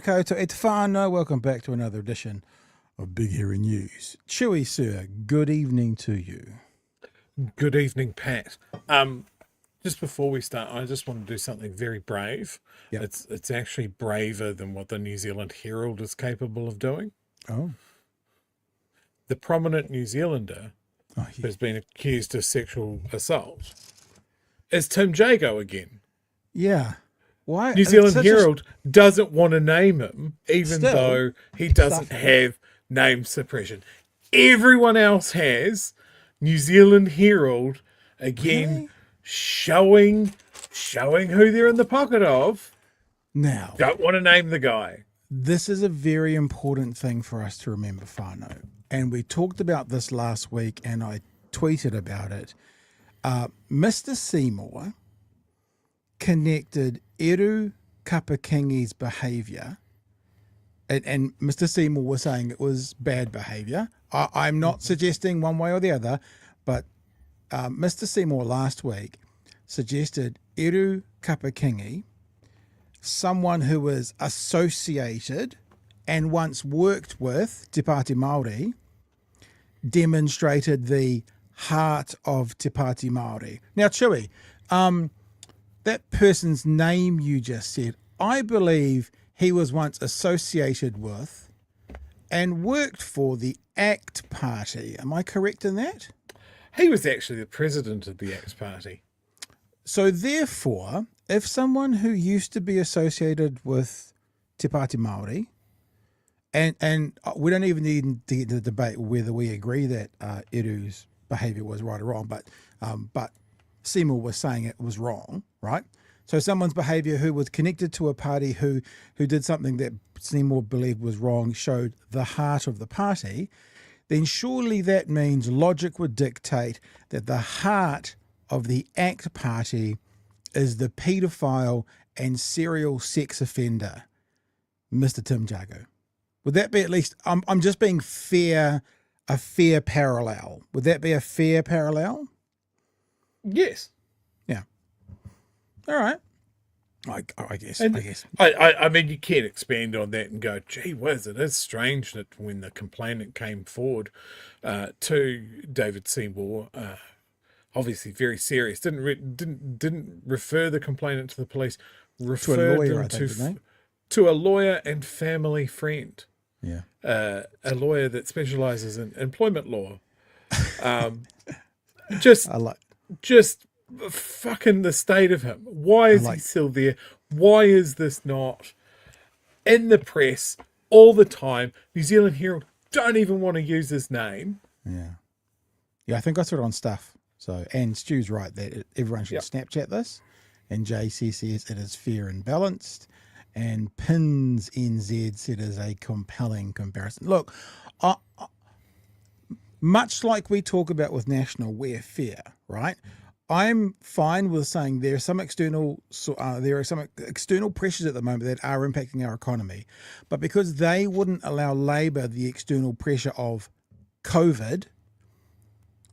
Kia ora koutou e te whānau. Welcome back to another edition of Big Hairy News. Chewy, sir, good evening to you. Good evening, Pat. Just before we start, I just want to do something very brave. Yep. It's actually braver than what the New Zealand Herald is capable of doing. Oh. The prominent New Zealander Yeah. who's been accused of sexual assault is Tim Jago again. Yeah. Why? New Zealand Herald doesn't want to name him, even though he doesn't have name suppression. Everyone else has. New Zealand Herald, again, showing who they're in the pocket of. Now, Don't want to name the guy. this is a very important thing for us to remember, whānau. And we talked about this last week, and I tweeted about it. Mr. Seymour connected Eru Kapakingi's behaviour, and Mr. Seymour was saying it was bad behaviour. I'm not suggesting one way or the other, but Mr. Seymour last week suggested Eru Kapakingi, someone who was associated and once worked with Te Pāti Māori, demonstrated the heart of Te Pāti Māori. Now, Chewy, that person's name you just said, I believe he was once associated with and worked for the ACT Party. Am I correct in that? He was actually the president of the ACT Party. So therefore, if someone who used to be associated with Te Pāti Māori, and we don't even need to get to the debate whether we agree that Eru's behaviour was right or wrong, but Seymour was saying it was wrong, right? So someone's behaviour who was connected to a party who did something that Seymour believed was wrong, showed the heart of the party, then surely that means logic would dictate that the heart of the ACT Party is the paedophile and serial sex offender, Mr. Tim Jago. Would that be at least, I'm just being fair, a fair parallel. Would that be a fair parallel? Yes. Yeah. All right. I guess. I mean, you can't expand on that and go, gee whiz, it is strange that when the complainant came forward to David Seymour, obviously very serious, didn't refer the complainant to the police, referred to a lawyer, them to a lawyer and family friend. Yeah. A lawyer that specializes in employment law. Just fucking the state of him. Why is he still there? Why is this not in the press all the time? New Zealand Herald don't even want to use his name. Yeah, I think I saw it on Stuff. So, and Stu's right that everyone should Snapchat this. And JC says it is fair and balanced. And Pins NZ said it is a compelling comparison. Look, much like we talk about with national welfare, right? I'm fine with saying there are some external pressures at the moment that are impacting our economy, but because they wouldn't allow Labor the external pressure of COVID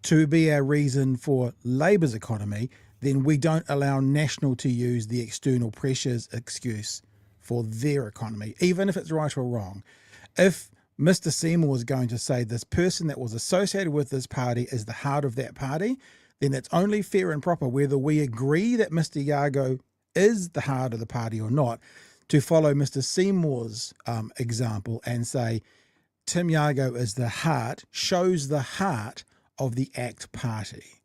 to be our reason for Labor's economy, then we don't allow National to use the external pressures excuse for their economy, even if it's right or wrong. If Mr. Seymour is going to say this person that was associated with this party is the heart of that party, then it's only fair and proper, whether we agree that Mr. Jago is the heart of the party or not, to follow Mr. Seymour's example and say Tim Jago is the heart, shows the heart of the ACT Party.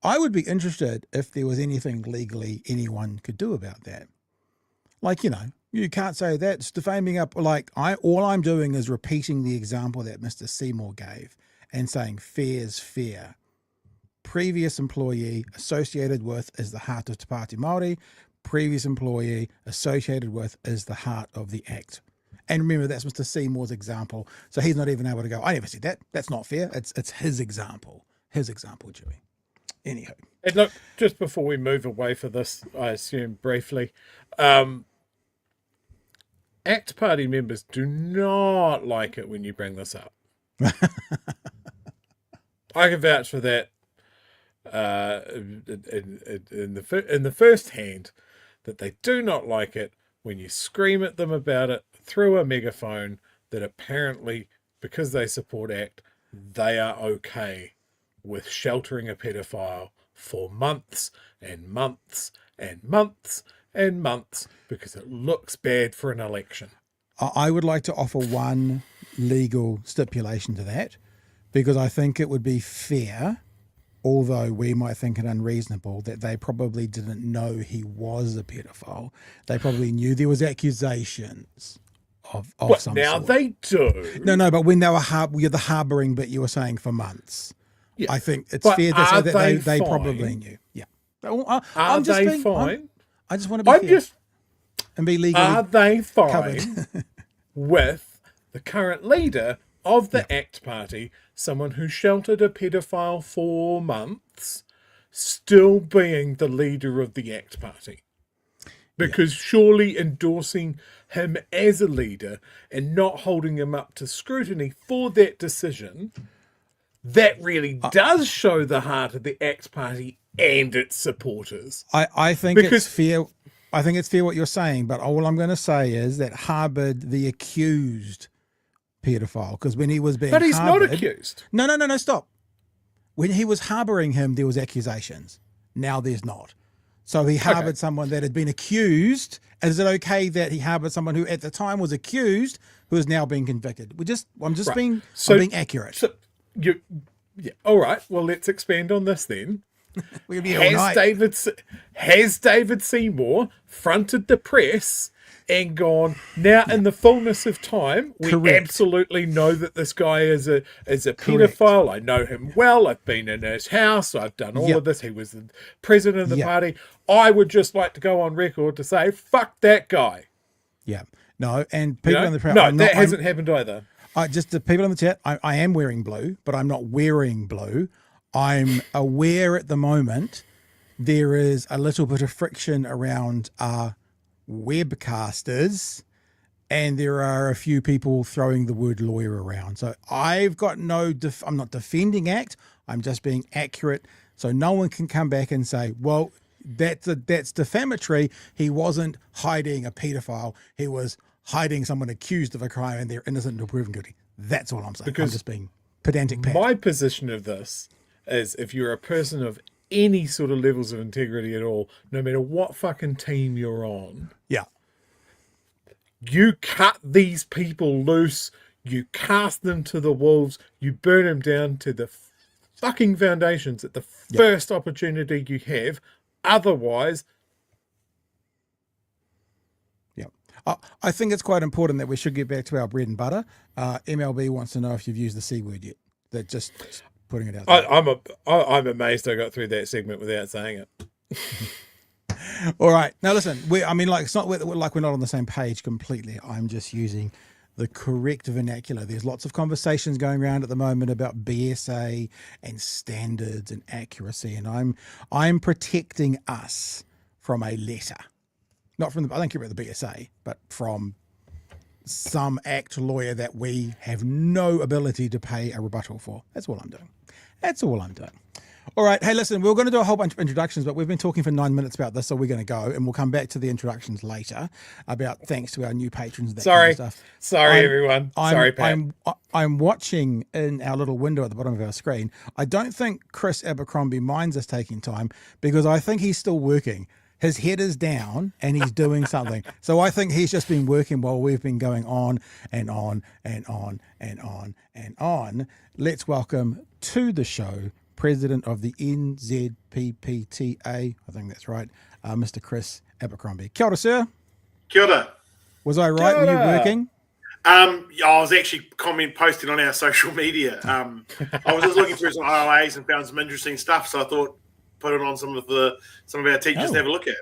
I would be interested if there was anything legally anyone could do about that. Like, you can't say that. It's defaming up. All I'm doing is repeating the example that Mr. Seymour gave and saying fair's fair. Previous employee associated with is the heart of Te Pāti Māori. Previous employee associated with is the heart of the ACT. And remember, that's Mr. Seymour's example. So he's not even able to go, I never said that. That's not fair. It's his example. His example, Joey. Anyhow. And look, just before we move away for this, I assume briefly, ACT Party members do not like it when you bring this up. I can vouch for that in the first hand, that they do not like it when you scream at them about it through a megaphone that apparently, because they support ACT, they are okay with sheltering a pedophile for months and months and months and months because it looks bad for an election. I would like to offer one legal stipulation to that, because I think it would be fair, although we might think it unreasonable, that they probably didn't know he was a pedophile. They probably knew there was accusations of some now sort. They do. No, but when they were the harbouring bit you were saying for months. Yeah. I think it's fair to say that they probably knew. Yeah. Are they fine? I just want to be fair and be legally Are they fine covered. with the current leader of the ACT Party, someone who sheltered a pedophile for months, still being the leader of the ACT Party? Because surely endorsing him as a leader and not holding him up to scrutiny for that decision, that really does show the heart of the ACT Party and its supporters. I think it's fair. I think it's fair what you're saying, but all I'm going to say is that harboured the accused pedophile, because when he was being But he's harboured, not accused. No, stop. When he was harbouring him, there was accusations. Now there's not. So he harboured someone that had been accused. Is it okay that he harboured someone who at the time was accused, who is now being convicted? I'm being accurate. So all right. Well, let's expand on this then. We'll be all night. Has David Seymour fronted the press and gone, now in the fullness of time, we absolutely know that this guy is a pedophile. I know him well. I've been in his house. I've done all of this. He was the president of the party. I would just like to go on record to say, fuck that guy. Yeah. No, and people in the press. No, that hasn't happened either. Just the people in the chat, I am wearing blue, but I'm not wearing blue. I'm aware at the moment there is a little bit of friction around webcasters, and there are a few people throwing the word lawyer around. So I've got I'm not defending ACT. I'm just being accurate. So no one can come back and say, well, that's defamatory. He wasn't hiding a pedophile. He was hiding someone accused of a crime and they're innocent until proven guilty. That's all I'm saying. I'm just being pedantic. My position of this is, if you're a person of any sort of levels of integrity at all, no matter what fucking team you're on, you cut these people loose, you cast them to the wolves, you burn them down to the fucking foundations at the first opportunity you have. Otherwise, I think it's quite important that we should get back to our bread and butter. MLB wants to know if you've used the C word yet. They're just putting it out there. I'm amazed I got through that segment without saying it. All right. Now, listen, it's not like we're not on the same page completely. I'm just using the correct vernacular. There's lots of conversations going around at the moment about BSA and standards and accuracy, and I'm protecting us from a letter. Not from I don't care about the BSA, but from some ACT lawyer that we have no ability to pay a rebuttal for. That's all I'm doing. All right. Hey, listen, we were going to do a whole bunch of introductions, but we've been talking for 9 minutes about this, so we're going to go, and we'll come back to the introductions later about thanks to our new patrons. Kind of stuff. Sorry, everyone. Sorry, Pat. I'm watching in our little window at the bottom of our screen. I don't think Chris Abercrombie minds us taking time, because I think he's still working. His head is down and he's doing something. So I think he's just been working while we've been going on and on and on and on and on. Let's welcome to the show President of the NZPPTA, I think that's right, Mr. Chris Abercrombie. Kia ora, sir. Kia ora. Was I right? Were you working? I was actually posting on our social media. I was just looking through some OAs and found some interesting stuff, so I thought put it on some of our teachers to have a look at.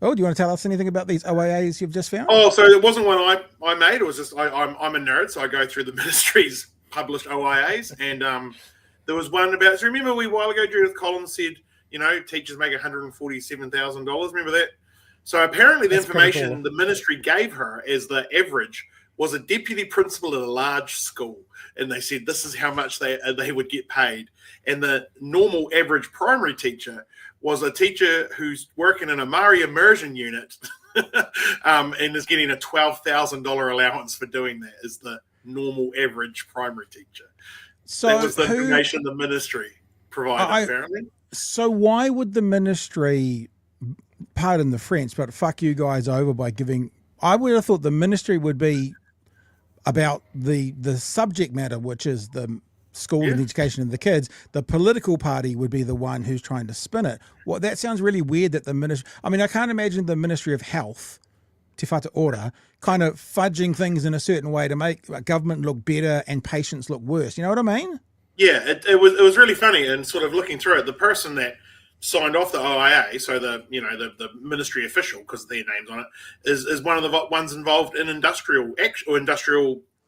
Oh, do you want to tell us anything about these OAAs you've just found? Oh, so it wasn't one I made. It was just I'm a nerd, so I go through the ministry's published OAAs, and there was one about. So remember, a wee while ago, Judith Collins said, teachers make $147,000. Remember that? So apparently, the information the ministry gave her as the average was a deputy principal at a large school, and they said this is how much they would get paid. And the normal average primary teacher was a teacher who's working in a Māori immersion unit and is getting a $12,000 allowance for doing that as the normal average primary teacher. So that was the information the ministry provided, apparently. So why would the ministry, pardon the French, but fuck you guys over by giving... I would have thought the ministry would be about the subject matter, which is the school and education of the kids. The political party would be the one who's trying to spin it. Well, that sounds really weird that the ministry... I mean, I can't imagine the Ministry of Health, Te Whatu Ora, kind of fudging things in a certain way to make government look better and patients look worse. You know what I mean? Yeah, it was really funny, and sort of looking through it, the person that signed off the OIA, so the ministry official, because their name's on it, is one of the ones involved in industrial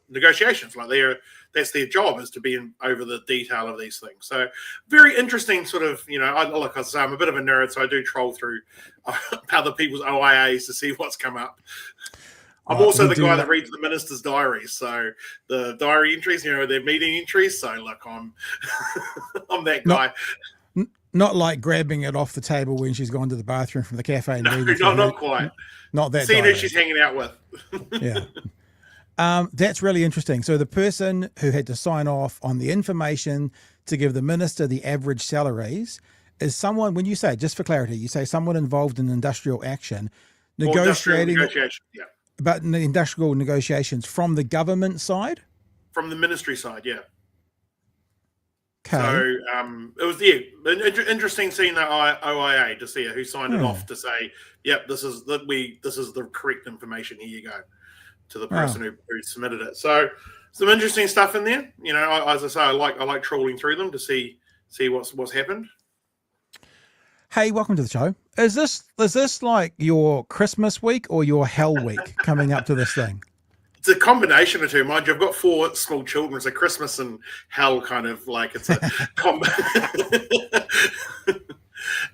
negotiations. Like that's their job, is to be over the detail of these things. So very interesting sort of, like I say, I'm a bit of a nerd, so I do troll through other people's OIAs to see what's come up. I'm also the guy that reads the minister's diaries, so the diary entries, their meeting entries. So look, I'm that guy. Not like grabbing it off the table when she's gone to the bathroom from the cafe. And not quite. Not that. Seeing who she's hanging out with. Yeah. That's really interesting. So the person who had to sign off on the information to give the minister the average salaries is someone, when you say, just for clarity, you say someone involved in industrial action, negotiating about the industrial negotiations from the government side? From the ministry side, yeah. Okay. So it was interesting seeing the OIA to see who signed it off to say, "Yep, this is the correct information. Here you go," to the person who submitted it. So some interesting stuff in there. As I say, I like trawling through them to see what's happened. Hey, welcome to the show. Is this like your Christmas week or your hell week coming up to this thing? It's a combination of two. Mind you, I've got 4 small children. It's a Christmas and hell kind of like it's a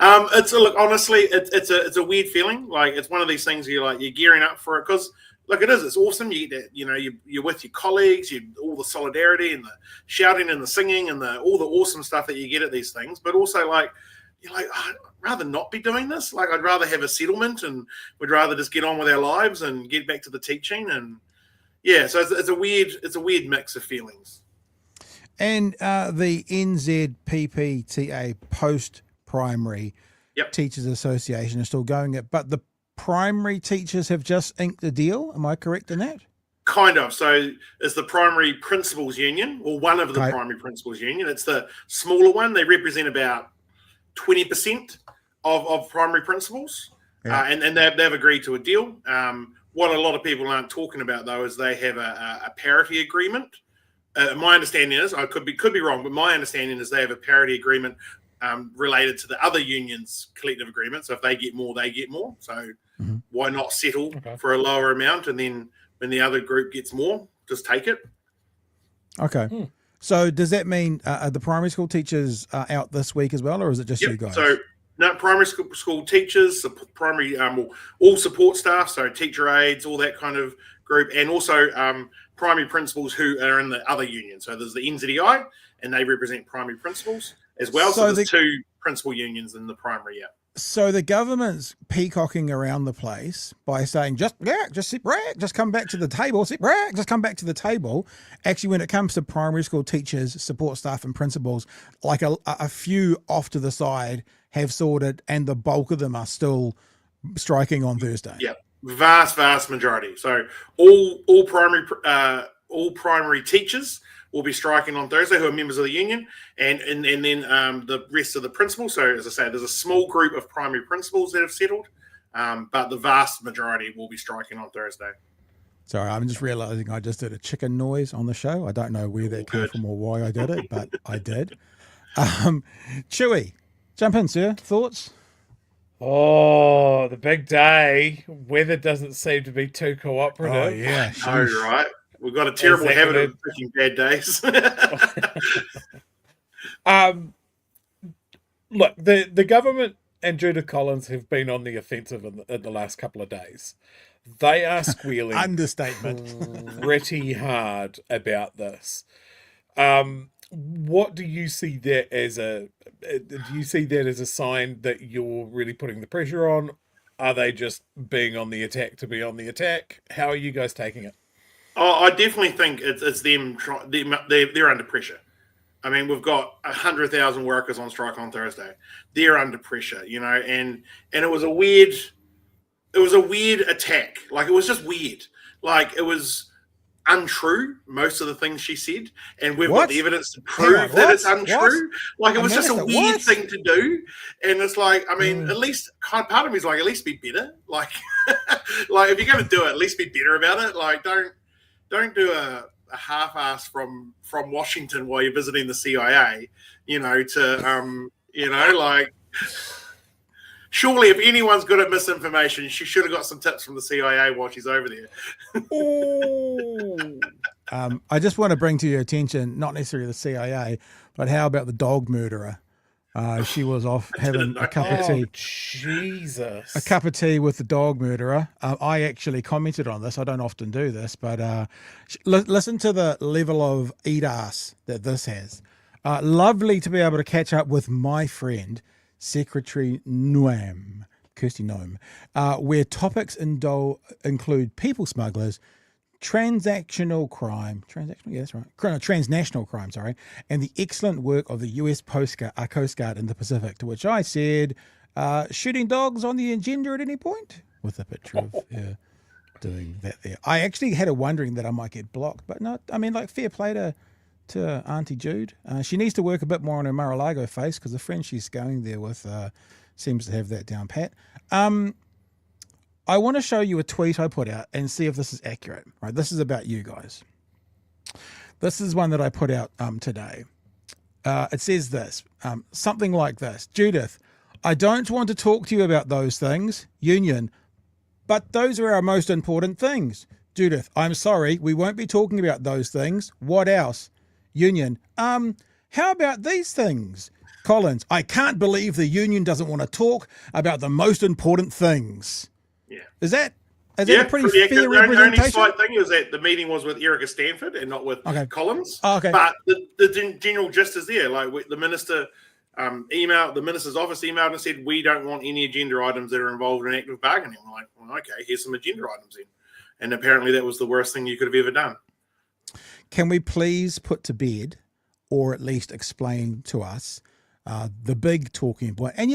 honestly, it's a weird feeling. Like it's one of these things you're gearing up for it because look, it is. It's awesome. You get that, you're with your colleagues. All the solidarity and the shouting and the singing and all the awesome stuff that you get at these things. But also you're like, I'd rather not be doing this. Like I'd rather have a settlement and would rather just get on with our lives and get back to the teaching and. Yeah, so it's a weird mix of feelings. And the NZPPTA post-primary Teachers Association is still going it, but the primary teachers have just inked a deal. Am I correct in that? Kind of. So it's the Primary Principals Union, or one of the Primary Principals Union. It's the smaller one. They represent about 20% of primary principals, and they've agreed to a deal. What a lot of people aren't talking about, though, is they have a parity agreement. My understanding is, I could be wrong, but my understanding is they have a parity agreement related to the other unions' collective agreement. So if they get more, they get more. So why not settle for a lower amount? And then when the other group gets more, just take it. Okay. So does that mean are the primary school teachers out this week as well, or is it just you guys? So no, primary school teachers, primary all support staff, so teacher aides, all that kind of group, and also primary principals who are in the other union. So there's the NZEI, and they represent primary principals as well. So there's 2 principal unions in the primary. So the government's peacocking around the place by saying, just sit back, just come back to the table, sit back, just come back to the table. Actually, when it comes to primary school teachers, support staff and principals, like a few off to the side have sorted, and the bulk of them are still striking on Thursday. Yeah, vast majority. So all primary teachers will be striking on Thursday who are members of the union, and then the rest of the principals. So as I say, there's a small group of primary principals that have settled, but the vast majority will be striking on Thursday. Sorry, I'm just realizing I just did a chicken noise on the show. I don't know where that came from or why I did it, but I did. Chewy, jump in, sir. Thoughts? Oh, the big day. Weather doesn't seem to be too cooperative. Oh, yeah. Oh, right. We've got a terrible habit of picking bad days. Look, the government and Judith Collins have been on the offensive in the last couple of days. They are squealing understatement pretty hard about this. What do you see that as a sign that you're really putting the pressure on? are they just being on the attack to be on the attack? How are you guys taking it? Oh, I definitely think it's them. They're under pressure. I mean, we've got 100,000 workers on strike on Thursday. They're under pressure, and it was a weird attack. Like, it was just weird. Like, it was untrue, most of the things she said, and we've got the evidence to prove that it's untrue. Like, it was just a weird thing to do, and it's like, I mean, at least part of me is like, at least be better. Like, like, if you're going to do it, at least be better about it. Like, don't do a half-ass from Washington while you're visiting the CIA. Like, surely if anyone's good at misinformation, she should have got some tips from the CIA while she's over there. I just want to bring to your attention, not necessarily the CIA, but how about the dog murderer? She was off having a cup of tea. Jesus. A cup of tea with the dog murderer. I actually commented on this. I don't often do this, but listen to the level of eat ass that this has. Lovely to be able to catch up with my friend, Secretary Noam, Kirsty Noam, where topics include people smugglers, transnational crime, and the excellent work of the US Coast Guard in the Pacific, to which I said, shooting dogs on the agenda at any point? With a picture of her doing that there. I actually had a wondering that I might get blocked, but no, I mean, like, fair play to Auntie Jude. She needs to work a bit more on her Mar-a-Lago face, because the friend she's going there with seems to have that down pat. I want to show you a tweet I put out and see if this is accurate. Right, this is about you guys. This is one that I put out today. It says this, something like this: Judith, I don't want to talk to you about those things, Union, but those are our most important things. Judith, I'm sorry, we won't be talking about those things. What else? Union, how about these things? Collins, I can't believe the Union doesn't want to talk about the most important things. Yeah. Is that a pretty fair representation? The only slight thing is that the meeting was with Erica Stanford and not with Collins. Oh, okay. But the general gist is there. Like, the minister emailed, the minister's office emailed and said, we don't want any agenda items that are involved in active bargaining. I'm like, well, okay, here's some agenda items in. And apparently that was the worst thing you could have ever done. Can we please put to bed, or at least explain to us, the big talking point? And,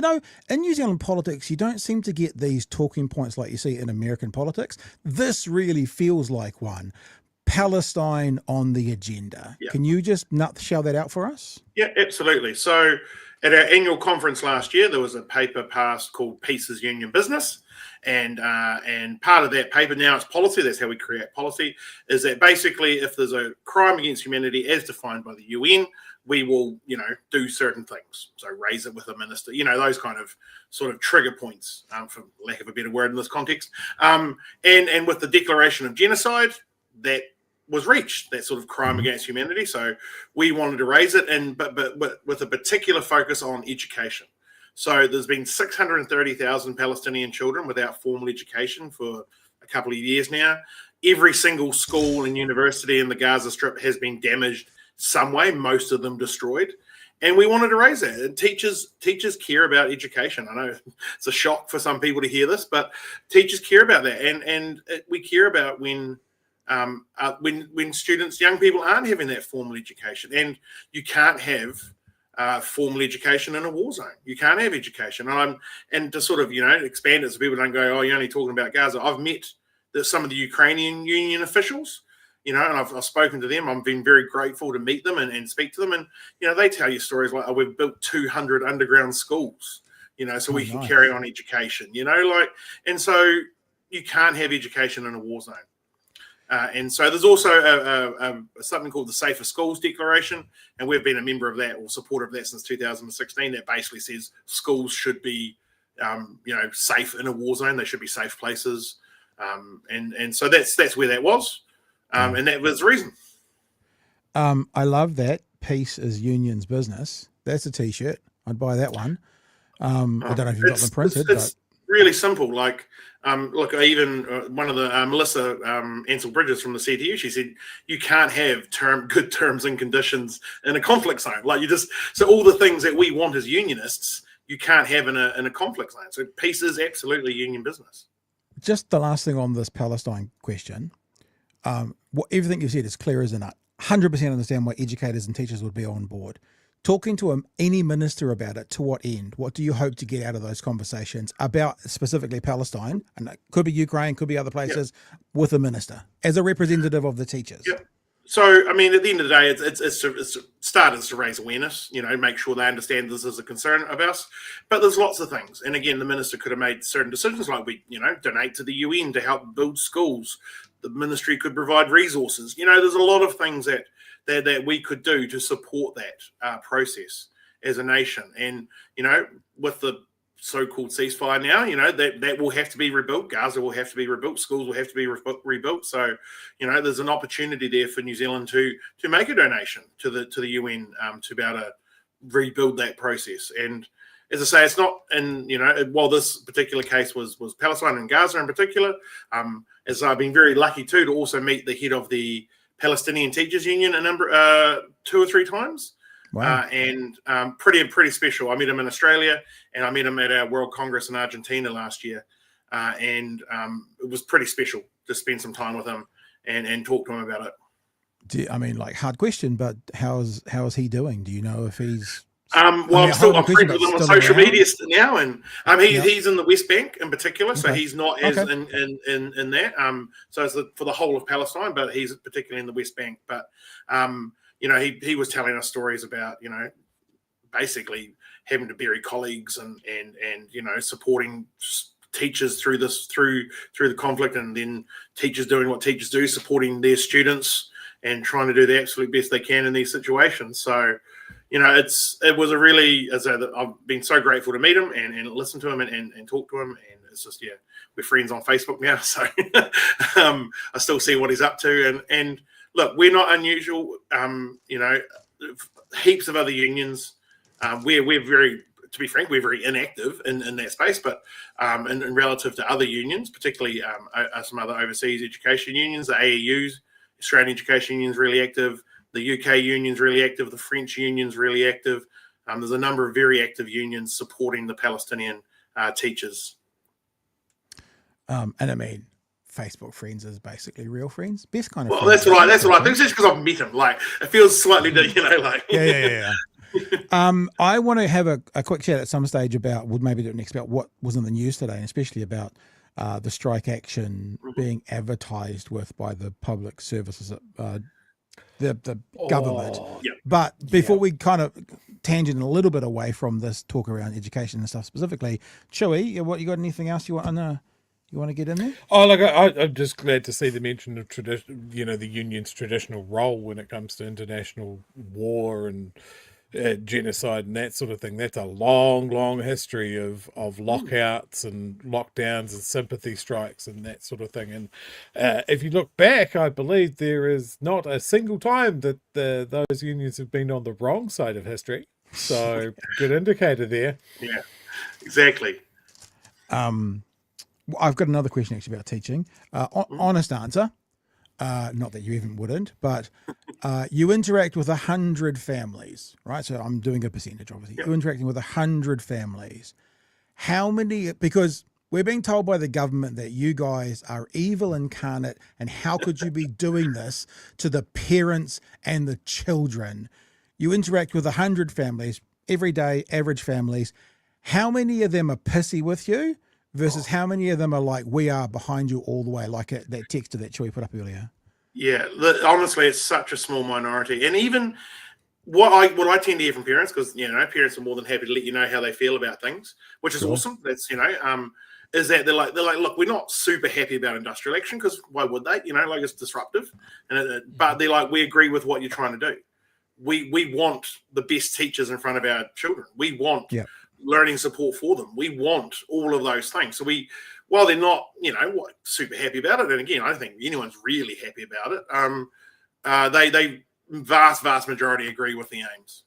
in New Zealand politics, you don't seem to get these talking points like you see in American politics. This really feels like one. Palestine on the agenda. Yeah. Can you just nutshell that out for us? Yeah, absolutely. So at our annual conference last year, there was a paper passed called Peace is Union Business. And part of that paper, now it's policy, that's how we create policy, is that basically if there's a crime against humanity as defined by the UN, we will, do certain things. So raise it with a minister, those kind of sort of trigger points, for lack of a better word in this context. And with the declaration of genocide, that was reached, that sort of crime against humanity. So we wanted to raise it, but with a particular focus on education. So there's been 630,000 Palestinian children without formal education for a couple of years now. Every single school and university in the Gaza Strip has been damaged some way, most of them destroyed. And we wanted to raise that. And teachers care about education. I know it's a shock for some people to hear this, but teachers care about that. And we care about when students, young people, aren't having that formal education. And you can't have formal education in a war zone. You can't have education. And to sort of, expand it so people don't go, oh, you're only talking about Gaza. I've met some of the Ukrainian union officials, and I've spoken to them. I've been very grateful to meet them and speak to them. And, they tell you stories like, oh, we've built 200 underground schools, so we can carry on education, and so you can't have education in a war zone. And so there's also something called the Safer Schools Declaration, and we've been a member of that or supporter of that since 2016. That basically says schools should be, safe in a war zone. They should be safe places, and so that's where that was, and that was the reason. I love that. Peace is Union's business. That's a T-shirt. I'd buy that one. I don't know if you've got them printed. It's really simple. Like, look, even one of the Melissa Ansel Bridges from the CTU, she said you can't have good terms and conditions in a conflict zone. Like, so all the things that we want as unionists you can't have in a conflict zone. So peace is absolutely union business. Just the last thing on this Palestine question. Everything you've said is clear as a nut. 100% understand why educators and teachers would be on board. Talking to any minister about it, to what end? What do you hope to get out of those conversations about specifically Palestine? And it could be Ukraine, could be other places, with a minister as a representative of the teachers. Yep. So, I mean, at the end of the day, it's started to raise awareness, make sure they understand this is a concern of us. But there's lots of things. And again, the minister could have made certain decisions like we, donate to the UN to help build schools. The ministry could provide resources. There's a lot of things that we could do to support that process as a nation. And, with the so-called ceasefire now, that will have to be rebuilt. Gaza will have to be rebuilt. Schools will have to be rebuilt. So, there's an opportunity there for New Zealand to make a donation to the UN to be able to rebuild that process. And as I say, it's not, and while this particular case was Palestine and Gaza in particular, as I've been very lucky too to also meet the head of the Palestinian Teachers Union a number 2 or 3 times. Wow. And pretty special. I met him in Australia, and I met him at our World Congress in Argentina last year, and it was pretty special to spend some time with him and talk to him about it. Hard question, but how is he doing? Do you know if he's? I'm friends with him on social media now, and he's in the West Bank in particular, so he's not as in that. So it's for the whole of Palestine, but he's particularly in the West Bank. But he was telling us stories about basically having to bury colleagues and supporting teachers through the conflict, and then teachers doing what teachers do, supporting their students and trying to do the absolute best they can in these situations. So. It was a really, as I've been so grateful to meet him and listen to him and talk to him. And it's just, we're friends on Facebook now. So I still see what he's up to. And look, we're not unusual. Heaps of other unions. We're very, to be frank, we're very inactive in that space, but and relative to other unions, particularly some other overseas education unions, the AEUs, Australian Education Union is really active. The UK union's really active. The French union's really active. There's a number of very active unions supporting the Palestinian teachers. And I mean, Facebook friends is basically real friends. Best kind of. Well, that's what I think. It's just because I've met him. Like, it feels slightly, Yeah. I want to have a quick chat at some stage about, we'll maybe do it next, about what was in the news today, and especially about the strike action being advertised with by the public services. The government. But before we kind of tangent a little bit away from this talk around education and stuff specifically, Chewy, you got anything else you want to get in there? Oh, look, I'm just glad to see the mention of the union's traditional role when it comes to international war and genocide and that sort of thing. That's a long history of lockouts and lockdowns and sympathy strikes and that sort of thing. And if you look back, I believe there is not a single time that those unions have been on the wrong side of history. So good indicator there. Yeah, exactly. I've got another question actually about teaching. Honest answer. Not that you even wouldn't, but you interact with 100 families, right? So I'm doing a percentage, obviously. You're interacting with 100 families. How many, because we're being told by the government that you guys are evil incarnate, and how could you be doing this to the parents and the children? You interact with 100 families every day, average families. How many of them are pissy with you? Versus how many of them are like, we are behind you all the way, like that text that Chewy put up earlier? Yeah, honestly, it's such a small minority. And even what I tend to hear from parents, because, parents are more than happy to let you know how they feel about things, which is awesome. That's, is that they're like, look, we're not super happy about industrial action, because why would they? It's disruptive. But they're like, we agree with what you're trying to do. We want the best teachers in front of our children. We want learning support for them. We want all of those things. So while they're not, super happy about it, and again, I don't think anyone's really happy about it, they vast majority agree with the aims.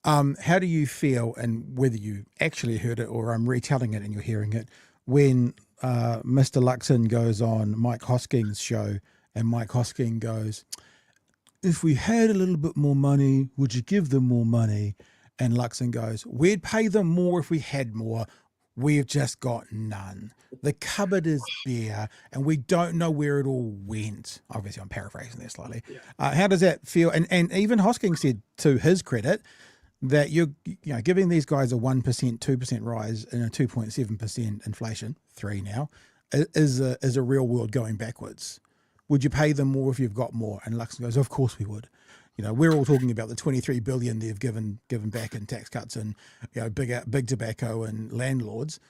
How do you feel, and whether you actually heard it or I'm retelling it and you're hearing it, when Mr. Luxon goes on Mike Hosking's show and Mike Hosking goes, if we had a little bit more money, would you give them more money? And Luxon goes, we'd pay them more if we had more. We've just got none. The cupboard is bare and we don't know where it all went. Obviously, I'm paraphrasing there slightly. Yeah. How does that feel? And even Hosking said, to his credit, that you're giving these guys a 1%, 2% rise and a 2.7% inflation, 3 now, is a real world going backwards. Would you pay them more if you've got more? And Luxon goes, of course we would. We're all talking about the $23 billion they've given back in tax cuts and big tobacco and landlords.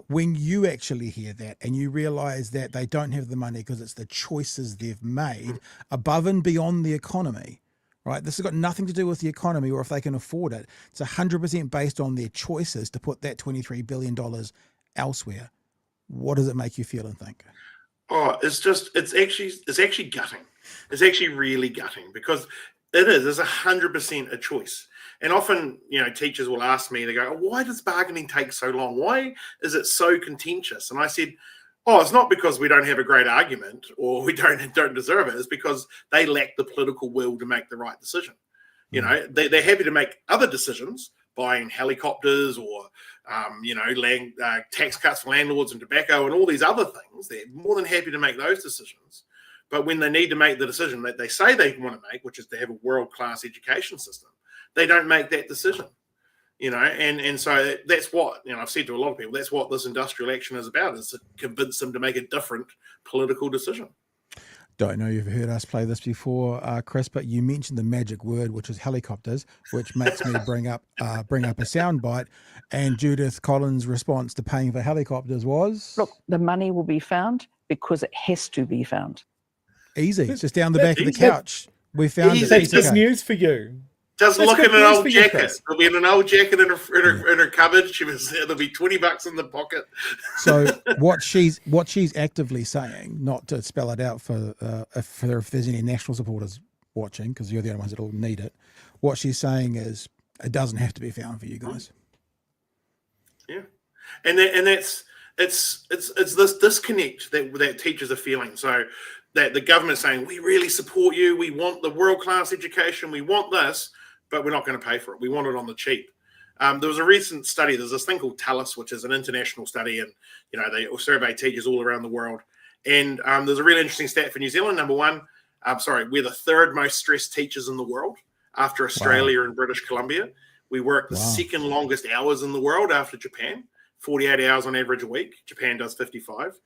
When you actually hear that and you realise that they don't have the money because it's the choices they've made above and beyond the economy, right? This has got nothing to do with the economy or if they can afford it. It's 100% based on their choices to put that $23 billion elsewhere. What does it make you feel and think? Oh, it's actually gutting. It's actually really gutting because it's 100% a choice. And often, teachers will ask me, they go, why does bargaining take so long? Why is it so contentious? And I said, it's not because we don't have a great argument or we don't deserve it. It's because they lack the political will to make the right decision. They're happy to make other decisions, buying helicopters or, tax cuts for landlords and tobacco and all these other things. They're more than happy to make those decisions. But when they need to make the decision that they say they want to make, which is to have a world-class education system, they don't make that decision, and so that's what, I've said to a lot of people, that's what this industrial action is about, is to convince them to make a different political decision. Don't know if you've heard us play this before, Chris, but you mentioned the magic word, which is helicopters, which makes me bring up a soundbite. And Judith Collins' response to paying for helicopters was, look, the money will be found because it has to be found. Easy. It's just down the back of the couch. We found it. That's good news for you. Just look at an old jacket. There'll be an old jacket in her cupboard. There'll be $20 in the pocket. So what she's actively saying, not to spell it out for if there's any national supporters watching, because you're the only ones that'll need it. What she's saying is it doesn't have to be found for you guys. Yeah, and it's this disconnect that teachers are feeling. So that the government's saying, we really support you, we want the world-class education, we want this, but we're not going to pay for it. We want it on the cheap. There was a recent study, there's this thing called TALIS, which is an international study, and they survey teachers all around the world. And there's a really interesting stat for New Zealand. Number one, we're the third most stressed teachers in the world after Australia and British Columbia. We work the second longest hours in the world after Japan, 48 hours on average a week. Japan does 55.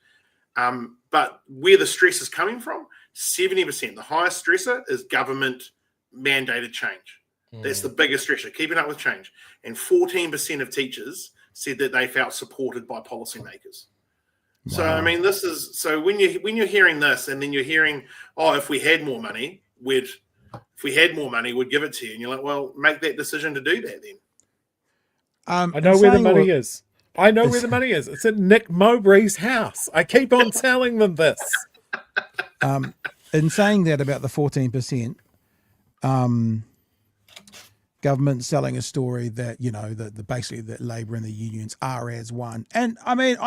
But where the stress is coming from, 70%, the highest stressor is government mandated change. That's the biggest stressor, keeping up with change. And 14% of teachers said that they felt supported by policymakers. Wow. So, I mean, when you're hearing this and then you're hearing, if we had more money, we'd give it to you. And you're like, well, make that decision to do that then. I know where the money is. I know where the money is. It's at Nick Mowbray's house. I keep on telling them this. In saying that about the 14%, government selling a story that, basically that Labour and the unions are as one. And I mean,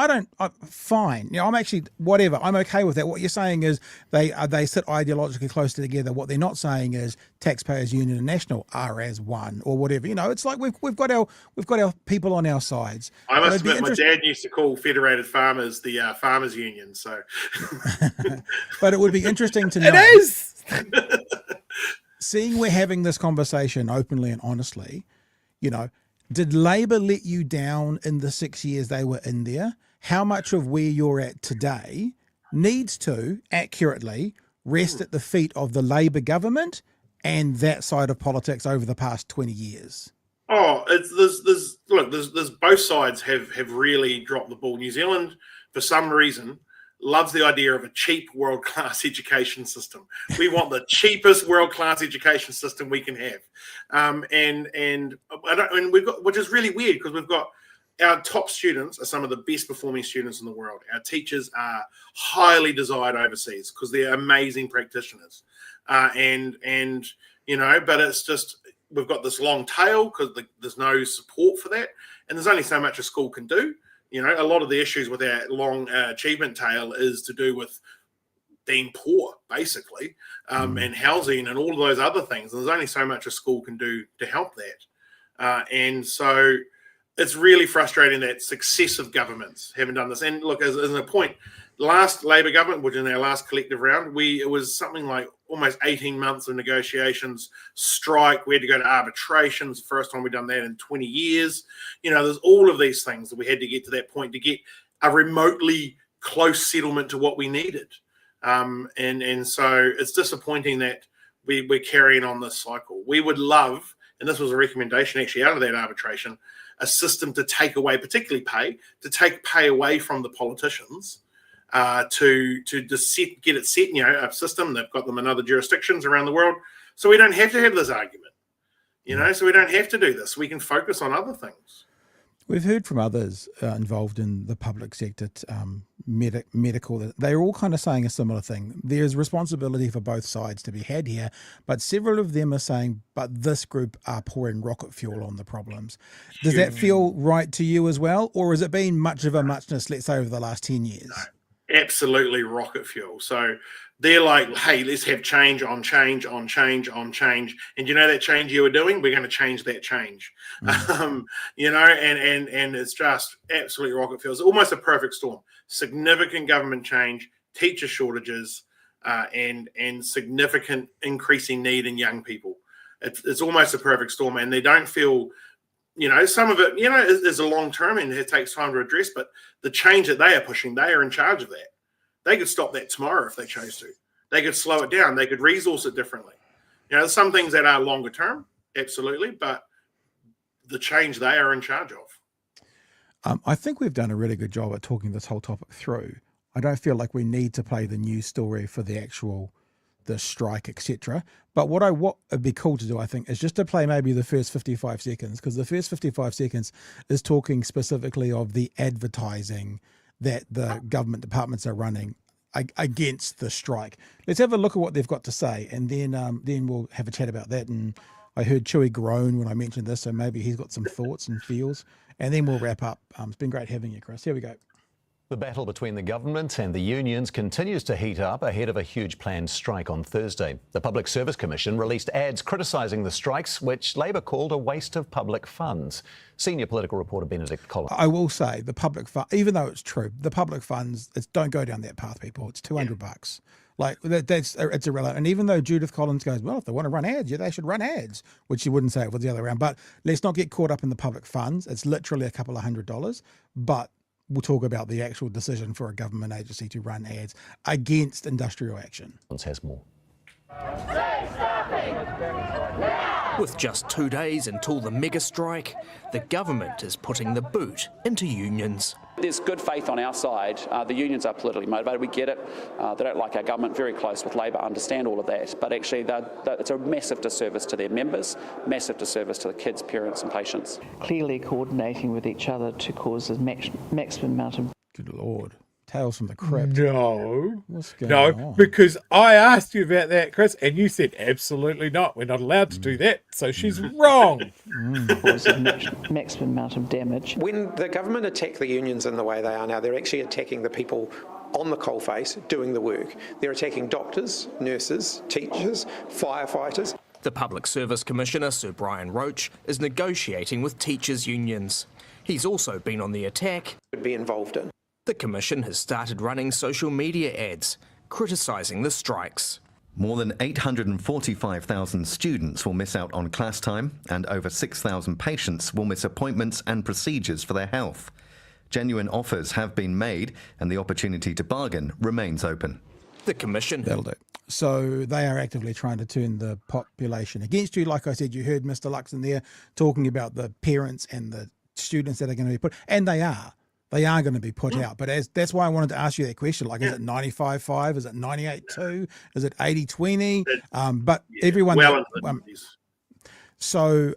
fine. I'm actually, whatever. I'm okay with that. What you're saying is they sit ideologically close together. What they're not saying is Taxpayers Union and National are as one or whatever. It's like we've got our people on our sides. I must admit, my dad used to call Federated Farmers the Farmers Union. So, but it would be interesting to know. It is. Seeing we're having this conversation openly and honestly, did Labour let you down in the 6 years they were in there? How much of where you're at today needs to accurately rest at the feet of the Labour government and that side of politics over the past 20 years? There's both sides have really dropped the ball. New Zealand, for some reason, loves the idea of a cheap world-class education system. We want the cheapest world-class education system we can have, and we've got, which is really weird because we've got our top students are some of the best performing students in the world. Our teachers are highly desired overseas because they're amazing practitioners, but it's just we've got this long tail because there's no support for that, and there's only so much a school can do. A lot of the issues with our long achievement tail is to do with being poor, basically, and housing and all of those other things. And there's only so much a school can do to help that. And so it's really frustrating that successive governments haven't done this. And look, as a point, last Labor government, which in our last collective round, it was something like almost 18 months of negotiations, strike. We had to go to arbitrations. First time we've done that in 20 years. There's all of these things that we had to get to that point to get a remotely close settlement to what we needed. And so it's disappointing that we're carrying on this cycle. We would love, and this was a recommendation actually out of that arbitration, a system to take away, particularly pay, to take pay away from the politicians, to just get it set, a system. They've got them in other jurisdictions around the world. So we don't have to have this argument, so we don't have to do this. We can focus on other things. We've heard from others involved in the public sector, medical, that they're all kind of saying a similar thing. There's responsibility for both sides to be had here, but several of them are saying, but this group are pouring rocket fuel on the problems. Does that feel right to you as well? Or has it been much of a muchness, let's say, over the last 10 years? No, absolutely rocket fuel. So they're like, hey, let's have change on change on change on change. And that change you were doing, we're going to change that change. And it's just absolutely rocket fuel. It's almost a perfect storm. Significant government change, teacher shortages, and significant increasing need in young people. It's almost a perfect storm. And they don't feel, some of it, is a long term and it takes time to address, but the change that they are pushing, they are in charge of that. They could stop that tomorrow if they chose to. They could slow it down. They could resource it differently. There's some things that are longer term, absolutely, but the change they are in charge of. I think we've done a really good job at talking this whole topic through. I don't feel like we need to play the news story for the strike, etc. But what would be cool to do, I think, is just to play maybe the first 55 seconds, because the first 55 seconds is talking specifically of the advertising that the government departments are running against the strike. Let's have a look at what they've got to say, and then we'll have a chat about that. And I heard Chewy groan when I mentioned this, so maybe he's got some thoughts and feels, and then we'll wrap up. It's been great having you, Chris. Here we go. The battle between the government and the unions continues to heat up ahead of a huge planned strike on Thursday. The Public Service Commission released ads criticising the strikes, which Labor called a waste of public funds. Senior political reporter Judith Collins. I will say the public fund, even though it's true, the public funds, don't go down that path, people. It's $200. Like it's irrelevant. And even though Judith Collins goes, well, if they want to run ads, yeah, they should run ads, which she wouldn't say it was the other way around. But let's not get caught up in the public funds. It's literally a couple of $100, but we'll talk about the actual decision for a government agency to run ads against industrial action. Has more. With just 2 days until the mega strike, the government is putting the boot into unions. There's good faith on our side. The unions are politically motivated. We get it. They don't like our government. Very close with Labor. Understand all of that. But actually, it's a massive disservice to their members, massive disservice to the kids, parents, and patients. Clearly coordinating with each other to cause a maximum amount of... Good Lord. Tales from the crypt. No. What's going on? Because I asked you about that, Chris, and you said absolutely not. We're not allowed to do that. So she's wrong. Cause a maximum amount of damage. When the government attack the unions in the way they are now, they're actually attacking the people on the coalface doing the work. They're attacking doctors, nurses, teachers, firefighters. The Public Service Commissioner, Sir Brian Roach, is negotiating with teachers' unions. He's also been on the attack. Would be involved in. The Commission has started running social media ads criticising the strikes. More than 845,000 students will miss out on class time, and over 6,000 patients will miss appointments and procedures for their health. Genuine offers have been made, and the opportunity to bargain remains open. The Commission... That'll do. So they are actively trying to turn the population against you. Like I said, you heard Mr. Lux in there talking about the parents and the students that are going to be put, and they are. They are going to be put out. But that's why I wanted to ask you that question. Like, is it 95-5? Is it 98-2? Is it 80-20? But everyone... So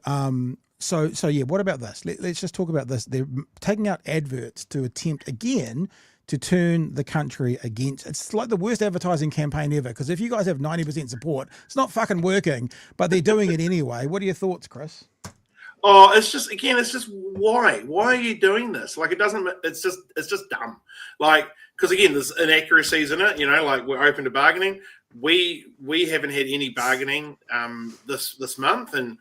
yeah, what about this? Let's just talk about this. They're taking out adverts to attempt again to turn the country against... It's like the worst advertising campaign ever, because if you guys have 90% support, it's not fucking working, but they're doing it anyway. What are your thoughts, Chris? Oh, it's just why? Why are you doing this? Like, it's just dumb. Like, because again, there's inaccuracies in it, like we're open to bargaining. we haven't had any bargaining this month, and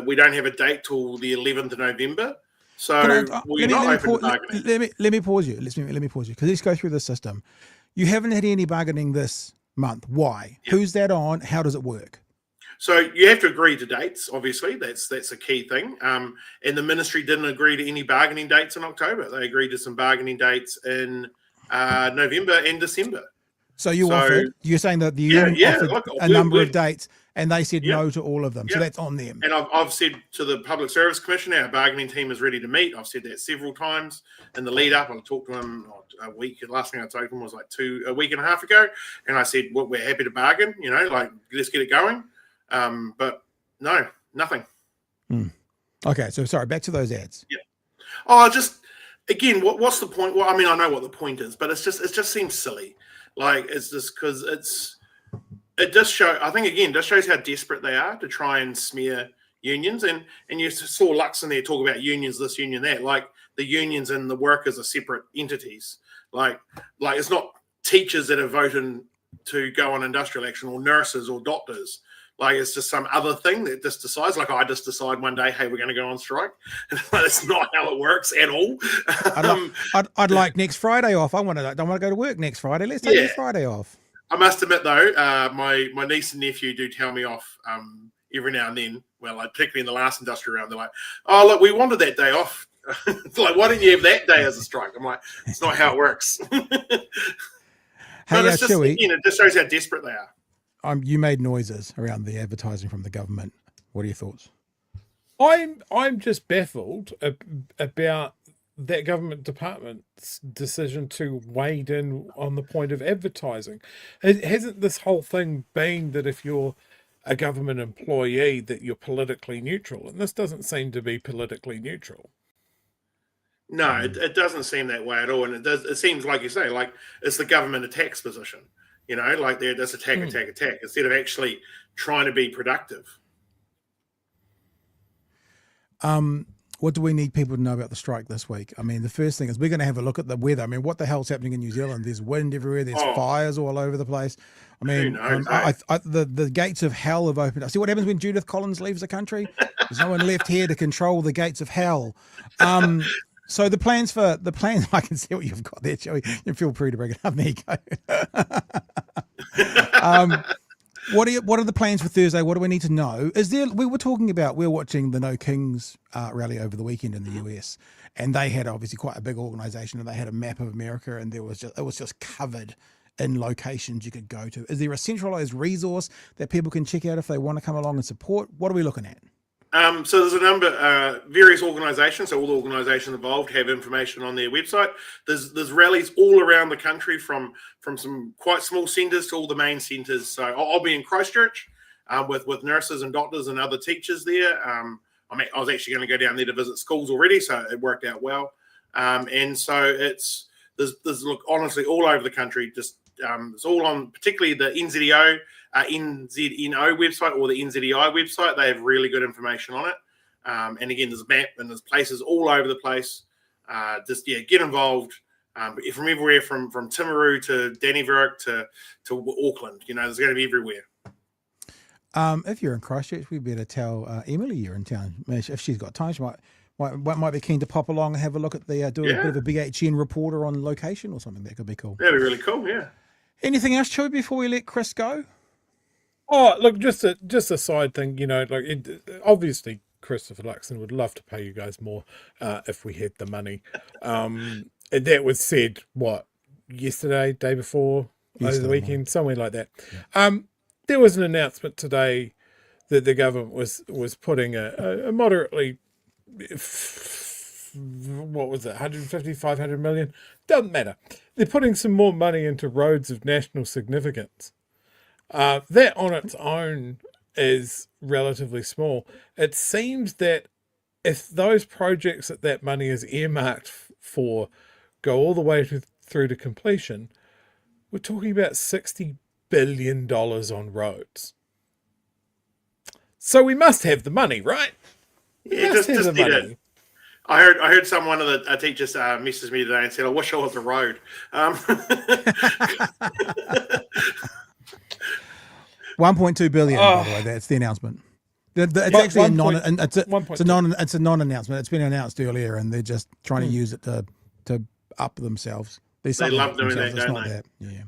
we don't have a date till the 11th of November. So we're not open to bargaining. Let me pause you. Let me pause you, because let's go through the system. You haven't had any bargaining this month. Why? Yep. Who's that on? How does it work? So you have to agree to dates. Obviously, that's a key thing. And the ministry didn't agree to any bargaining dates in October. They agreed to some bargaining dates in November and December. So offered. You're saying that the union offered a number of dates, and they said no to all of them. So that's on them. And I've said to the Public Service Commission, our bargaining team is ready to meet. I've said that several times in the lead up. I talked to him a week. Last thing I told him was like a week and a half ago, and I said, "Well, we're happy to bargain. Let's get it going." But no, nothing. Okay, so sorry. Back to those ads. Yeah. Oh, just again, what's the point? Well, I mean, I know what the point is, but it just seems silly. Like, it's just because it does show. I think again, just shows how desperate they are to try and smear unions. And you saw Lux in there talk about unions, this union, that. Like, the unions and the workers are separate entities. Like it's not teachers that are voting to go on industrial action, or nurses or doctors. Like, it's just some other thing that just decides. Like, I just decide one day, hey, we're going to go on strike. That's not how it works at all. I'd like next Friday off. Don't want to go to work next Friday. Let's take next Friday off. I must admit, though, my niece and nephew do tell me off every now and then. Well, particularly in the last industrial round, they're like, "Oh, look, we wanted that day off. It's like, why didn't you have that day as a strike?" I'm like, it's not how it works. But it's just, it just shows how desperate they are. You made noises around the advertising from the government. What are your thoughts? I'm just baffled about that government department's decision to wade in on the point of advertising. Hasn't this whole thing been that if you're a government employee that you're politically neutral? And this doesn't seem to be politically neutral. No, it doesn't seem that way at all. And it seems, like you say, like it's the government attacks position. Like they're just attack, instead of actually trying to be productive. What do we need people to know about the strike this week? I mean, the first thing is we're going to have a look at the weather. I mean, what the hell's happening in New Zealand? There's wind everywhere. There's fires all over the place. I mean, the gates of hell have opened up. See what happens when Judith Collins leaves the country? There's no one left here to control the gates of hell. So the plans, I can see what you've got there, Joey. You feel free to bring it up. There you go. What are the plans for Thursday? What do we need to know? We're watching the No Kings rally over the weekend in the US, and they had obviously quite a big organization, and they had a map of America, and it was just covered in locations you could go to. Is there a centralized resource that people can check out if they want to come along and support? What are we looking at? So there's a number, various organisations. So all the organisations involved have information on their website. There's rallies all around the country, from some quite small centres to all the main centres. So I'll be in Christchurch with nurses and doctors and other teachers there. I was actually going to go down there to visit schools already, so it worked out well. And so there's honestly all over the country. Just it's all on, particularly the NZEO. NZNO website or the NZEI website. They have really good information on it. And again, there's a map and there's places all over the place. Get involved. From everywhere, from Timaru to Dannevirke to Auckland. There's going to be everywhere. If you're in Christchurch, we better tell Emily you're in town. If she's got time, she might be keen to pop along and have a look at a bit of a Big HN reporter on location or something. That could be cool. That'd be really cool, yeah. Anything else, Chewy, before we let Chris go? Oh, look, just a side thing, obviously Christopher Luxon would love to pay you guys more if we had the money. That was said, yesterday, day before, over the weekend, somewhere like that. Yeah. There was an announcement today that the government was putting a moderately, 150, 500 million? Doesn't matter. They're putting some more money into roads of national significance. That on its own is relatively small. It seems that if those projects that money is earmarked for go all the way through to completion, we're talking about $60 billion on roads. So we must have the money, right? Yeah, just need it. I heard one of the teachers message me today and said, "I wish I was a road." 1.2 billion, by the way. That's the announcement. It's actually it's a non-announcement. It's been announced earlier, and they're just trying to use it to up themselves. They love doing that, it's don't not they? that. Yeah.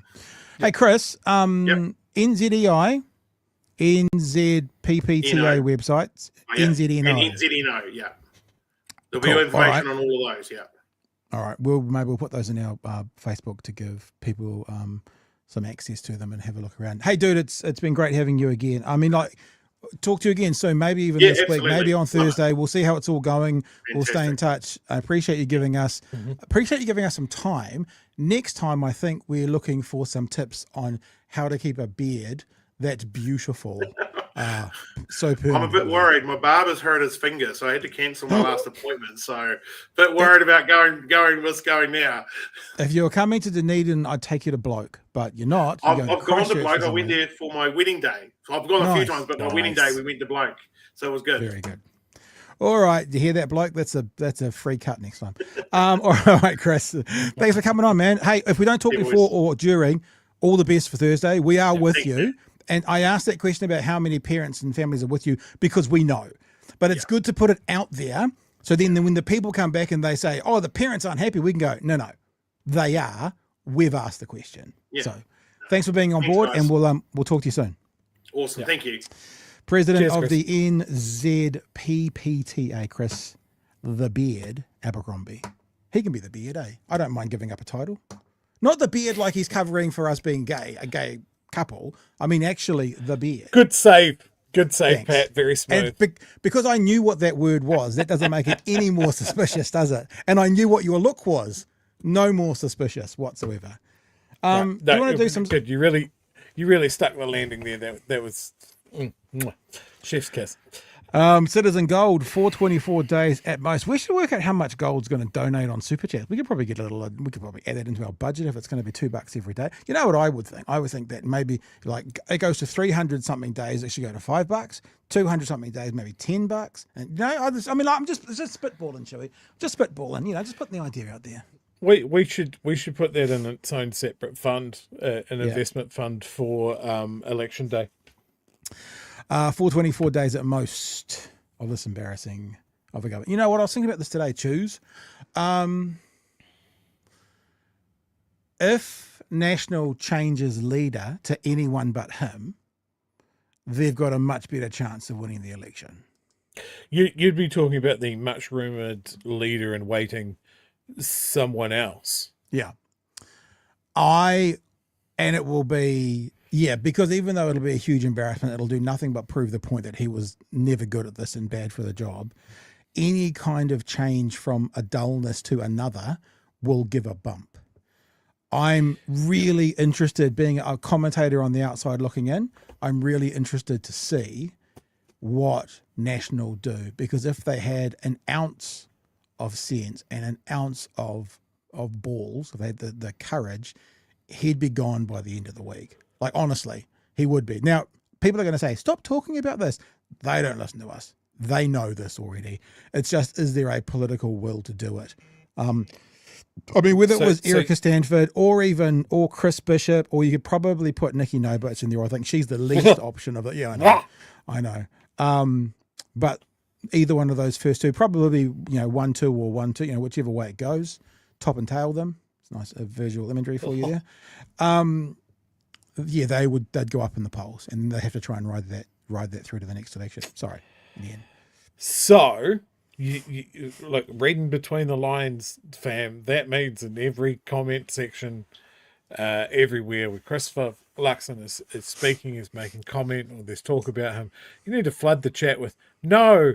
Hey, Chris. NZEI, NZPPTA websites, NZNO. NZNO, yeah. There'll Cool. be information on all of those, yeah. All right. Maybe we'll put those in our Facebook to give people some access to them and have a look around. Hey, dude, it's been great having you again. I mean, like, talk to you again soon. Maybe even this week. Maybe on Thursday. We'll see how it's all going. Fantastic. We'll stay in touch. I appreciate you giving us some time. Next time, I think we're looking for some tips on how to keep a beard that's beautiful. So permanent. I'm a bit worried. My barber's hurt his finger, so I had to cancel my last appointment. So a bit worried about going now. If you're coming to Dunedin, I'd take you to Bloke, but you're not. I've gone to Bloke. I went there for my wedding day. So I've gone a few times, but my wedding day we went to Bloke, so it was good. Very good. All right, you hear that, Bloke? That's a free cut next time. All right, Chris. Thanks for coming on, man. Hey, if we don't talk before or during, all the best for Thursday. We are with you. And I asked that question about how many parents and families are with you because we know. But it's good to put it out there. So then when the people come back and they say, oh, the parents aren't happy, we can go, no, they are. We've asked the question. Yeah. So thanks for being on board, guys. And we'll talk to you soon. Awesome. Yeah. Thank you. President of the NZPPTA, Chris the Beard Abercrombie. He can be the Beard, eh? I don't mind giving up a title. Not the Beard like he's covering for us being gay, a gay couple. I mean, actually, the Beard. Good save. Thanks. Pat. Very smooth. And because I knew what that word was, that doesn't make it any more suspicious, does it? And I knew what your look was. No more suspicious whatsoever. Do you want to do some? Good. You really stuck the landing there. That was chef's kiss. Citizen Gold, 424 days at most. We should work out how much Gold's going to donate on Super Chat. We could probably add that into our budget if it's going to be $2 every day. You know what I would think? I would think that maybe like it goes to 300 something days, it should go to $5. 200 something days, maybe $10. And I'm just spitballing, Chewy. Just spitballing, just putting the idea out there. We should put that in its own separate fund, an investment fund for election day. 424 days at most of this embarrassing of a government. You know what? I was thinking about this today, Choose. If National changes leader to anyone but him, they've got a much better chance of winning the election. You'd be talking about the much rumoured leader in waiting, someone else. Yeah. And it will be... Yeah, because even though it'll be a huge embarrassment, it'll do nothing but prove the point that he was never good at this and bad for the job. Any kind of change from a dullness to another will give a bump. I'm really interested, being a commentator on the outside looking in, I'm really interested to see what National do. Because if they had an ounce of sense and an ounce of balls, if they had the courage, he'd be gone by the end of the week. Like, honestly, he would be. Now, people are going to say, stop talking about this. They don't listen to us. They know this already. It's just, is there a political will to do it? I mean, whether it was Erica Stanford or Chris Bishop, or you could probably put Nikki Nobots in there. I think she's the least option of it. Yeah, I know. But either one of those first two, probably, 1-2 or 1-2, whichever way it goes, top and tail them. It's nice visual imagery for you there. Yeah, they'd go up in the polls, and they have to try and ride that through to the next election. Sorry, in the end. So, you look, reading between the lines, fam, that means in every comment section, everywhere where Christopher Luxon is speaking, is making comment, or there's talk about him, you need to flood the chat with, no,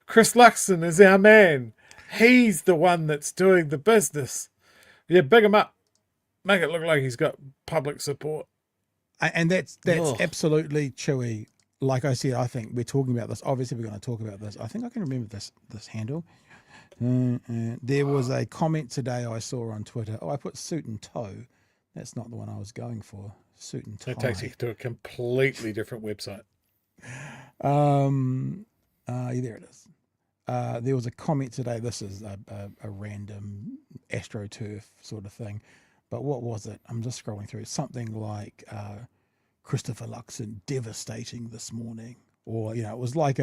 Chris Luxon is our man. He's the one that's doing the business. Yeah, big him up. Make it look like he's got public support. And that's absolutely Chewy. Like I said, I think we're talking about this. Obviously, we're going to talk about this. I think I can remember this handle. There was a comment today I saw on Twitter. Oh, I put suit and toe. That's not the one I was going for. Suit and tie. That takes you to a completely different website. There it is. There was a comment today. This is a random AstroTurf sort of thing. But what was it? I'm just scrolling through. Something like Christopher Luxon devastating this morning. Or, it was like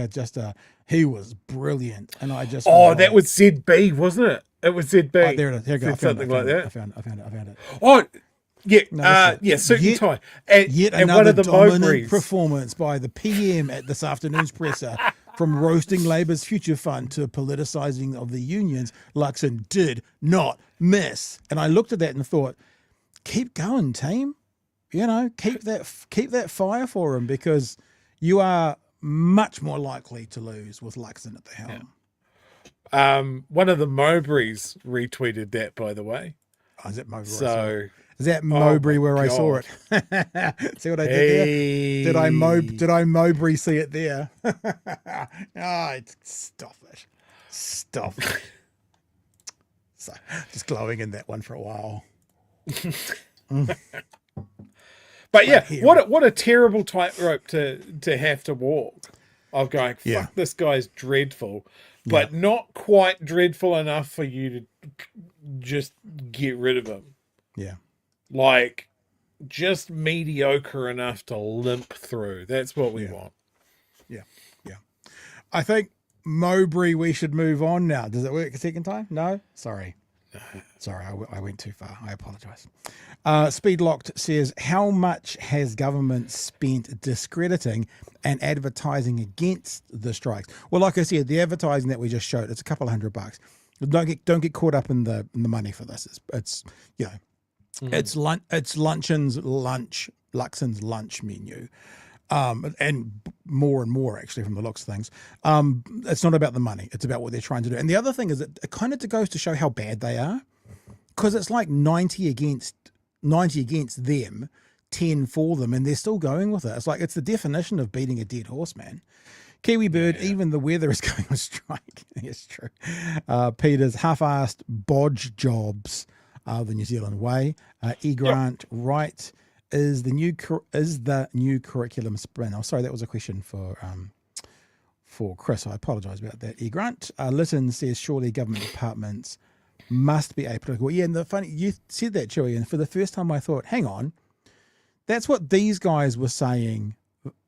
he was brilliant. And I just... that was ZB, wasn't it? It was ZB. Oh, there it is. Here we go. Something like that. I found it. Oh, yeah. No, suit and tie. Yet and another one of the dominant Mowbrays. performance by the PM at this afternoon's presser. From roasting Labour's future fund to politicising of the unions, Luxon did not miss. And I looked at that and thought, keep going, team. Keep that fire for him, because you are much more likely to lose with Luxon at the helm. Yeah. One of the Mowbrays retweeted that, by the way. Oh, is that Mowbray? So is that Mowbray where I saw it? See what I did there? Did I Mowbray see it there? Stop it. So just glowing in that one for a while. But yeah, what a terrible tightrope to have to walk. Of going, fuck, this guy's dreadful, but not quite dreadful enough for you to just get rid of him. Yeah. Like, just mediocre enough to limp through. That's what we want. Yeah. I think Mowbray, we should move on now. Does it work a second time? No? Sorry. Sorry, I went too far. I apologise. Speedlocked says, how much has government spent discrediting and advertising against the strikes? Well, like I said, the advertising that we just showed, it's a couple of $100. Don't get caught up in the money for this. It's it's Luxon's lunch menu. And more actually from the looks of things. It's not about the money. It's about what they're trying to do. And the other thing is that it kind of goes to show how bad they are, because it's like 90 against them, 10 for them, and they're still going with it. It's like, it's the definition of beating a dead horse, man. Kiwi Bird, even the weather is going on strike. It's true. Peter's half-assed bodge jobs are the New Zealand way. E. Grant, right, is the new curriculum spin. Oh, sorry, that was a question for Chris. I apologise about that. E. Grant. Lytton says, surely government departments must be apolitical. Yeah, and the funny, you said that, Chewie, and for the first time I thought, hang on, that's what these guys were saying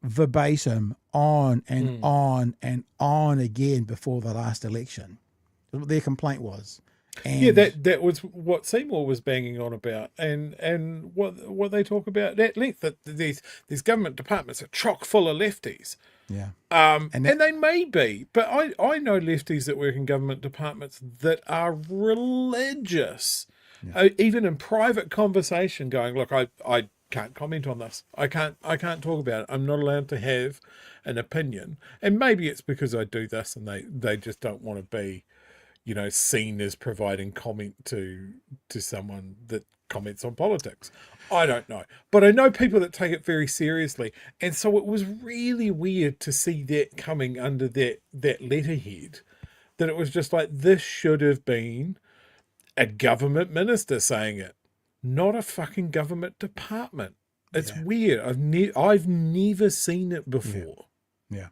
verbatim on and on again before the last election. That's what their complaint was. And yeah, that was what Seymour was banging on about, and what they talk about at length, that these government departments are chock full of lefties. Yeah. And they may be, but I know lefties that work in government departments that are religious, even in private conversation, going, look, I can't comment on this. I can't talk about it. I'm not allowed to have an opinion. And maybe it's because I do this and they just don't want to be, seen as providing comment to someone that comments on politics. I don't know. But I know people that take it very seriously. And so it was really weird to see that coming under that letterhead, that it was just like, this should have been a government minister saying it, not a fucking government department. It's weird. I've never seen it before. Yeah.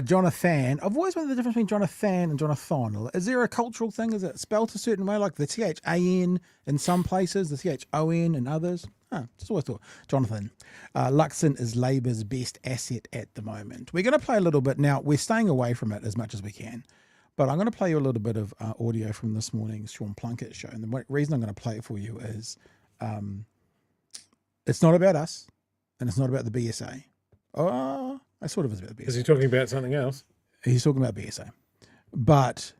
Jonathan. I've always wondered the difference between Jonathan and Jonathan. Is there a cultural thing? Is it spelled a certain way, like the THAN in some places, the THON in others? Just always thought. Jonathan. Luxon is Labour's best asset at the moment. We're going to play a little bit now. We're staying away from it as much as we can, but I'm going to play you a little bit of audio from this morning's Sean Plunkett show. And the reason I'm going to play it for you is it's not about us, and it's not about the BSA. Oh, it sort of is about the BSA. Is he talking about something else? He's talking about BSA. But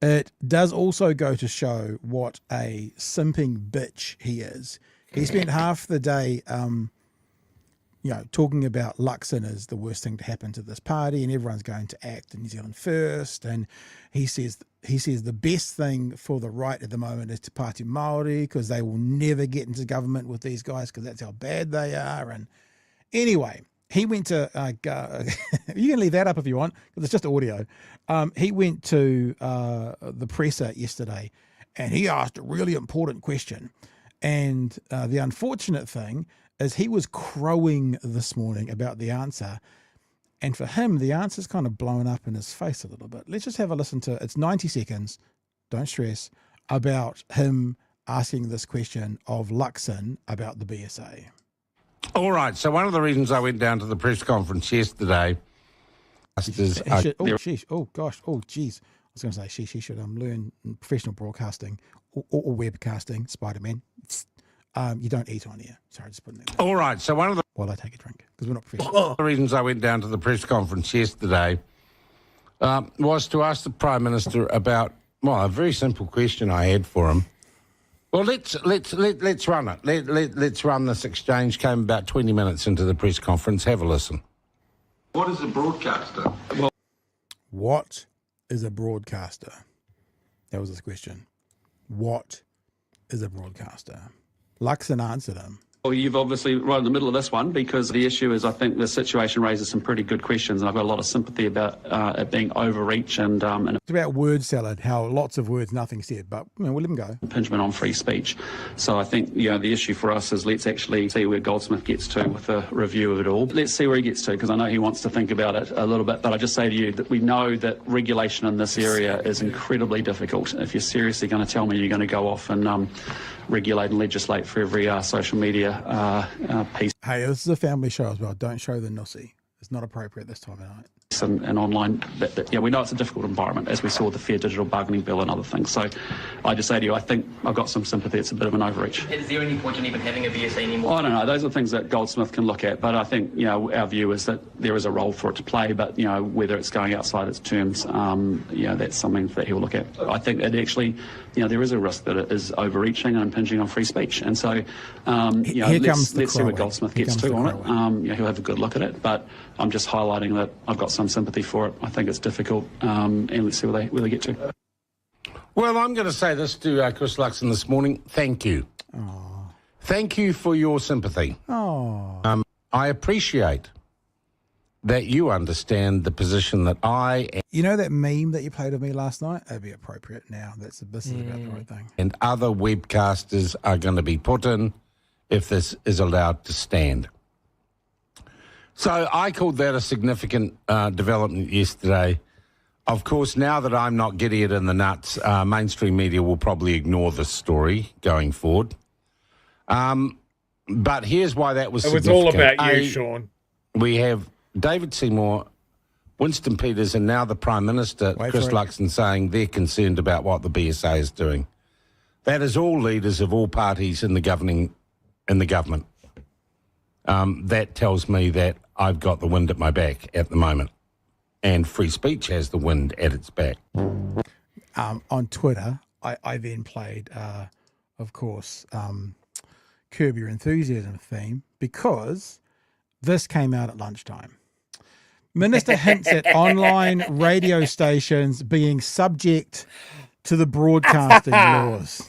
it does also go to show what a simping bitch he is. He spent half the day, talking about Luxon is the worst thing to happen to this party, and everyone's going to act in New Zealand first. And he says the best thing for the right at the moment is to Party Māori, because they will never get into government with these guys because that's how bad they are. And anyway, he went to, you can leave that up if you want, because it's just audio. He went to the presser yesterday, and he asked a really important question. And the unfortunate thing is he was crowing this morning about the answer. And for him, the answer's kind of blown up in his face a little bit. Let's just have a listen to, it's 90 seconds, don't stress, about him asking this question of Luxon about the BSA. All right, so one of the reasons I went down to the press conference yesterday is... Oh, gosh. Oh, geez. I was going to say she should learn professional broadcasting or webcasting, Spider-Man. You don't eat on here. Sorry, just putting that there. All right, so one of the... While I take a drink, because we're not professional. The reasons I went down to the press conference yesterday was to ask the Prime Minister about, well, a very simple question I had for him. Well, let's run it. Let's run this exchange. Came about 20 minutes into the press conference. Have a listen. What is a broadcaster? What is a broadcaster? That was his question. What is a broadcaster? Luxon answered him. Well, you've obviously right in the middle of this one, because the issue is, I think the situation raises some pretty good questions, and I've got a lot of sympathy about it being overreach and it's about word salad, how lots of words, nothing said, but we'll let him go. Impingement on free speech. So I think, the issue for us is let's actually see where Goldsmith gets to with a review of it all. Let's see where he gets to, because I know he wants to think about it a little bit, but I just say to you that we know that regulation in this area is incredibly difficult. If you're seriously going to tell me you're going to go off and regulate and legislate for every social media piece. Hey, this is a family show as well. Don't show the nussy. It's not appropriate this time of night. And online, we know it's a difficult environment, as we saw with the Fair Digital Bargaining Bill and other things. So I just say to you, I think I've got some sympathy. It's a bit of an overreach. Is there any point in even having a VSA anymore? I don't know. Those are things that Goldsmith can look at. But I think, our view is that there is a role for it to play. But, whether it's going outside its terms, that's something that he'll look at. I think it actually, there is a risk that it is overreaching and impinging on free speech. And so, let's see what Goldsmith gets to on it. He'll have a good look at it. But I'm just highlighting that I've got some sympathy for it. I think it's difficult, and let's see where they get to. Well, I'm going to say this to Chris Luxon this morning. Thank you. Aww. Thank you for your sympathy. Oh. I appreciate that you understand the position that I am. You know that meme that you played of me last night? It'd be appropriate now. This is about the right thing. And other webcasters are going to be put in if this is allowed to stand. So I called that a significant development yesterday. Of course, now that I'm not getting it in the nuts, mainstream media will probably ignore this story going forward. But here's why that was significant. It was all about you, Sean. We have David Seymour, Winston Peters, and now the Prime Minister, Chris Luxon, saying they're concerned about what the BSA is doing. That is all leaders of all parties in the government. That tells me that I've got the wind at my back at the moment, and free speech has the wind at its back. On Twitter, I then played, of course, Curb Your Enthusiasm theme, because this came out at lunchtime. Minister hints at online radio stations being subject to the broadcasting laws.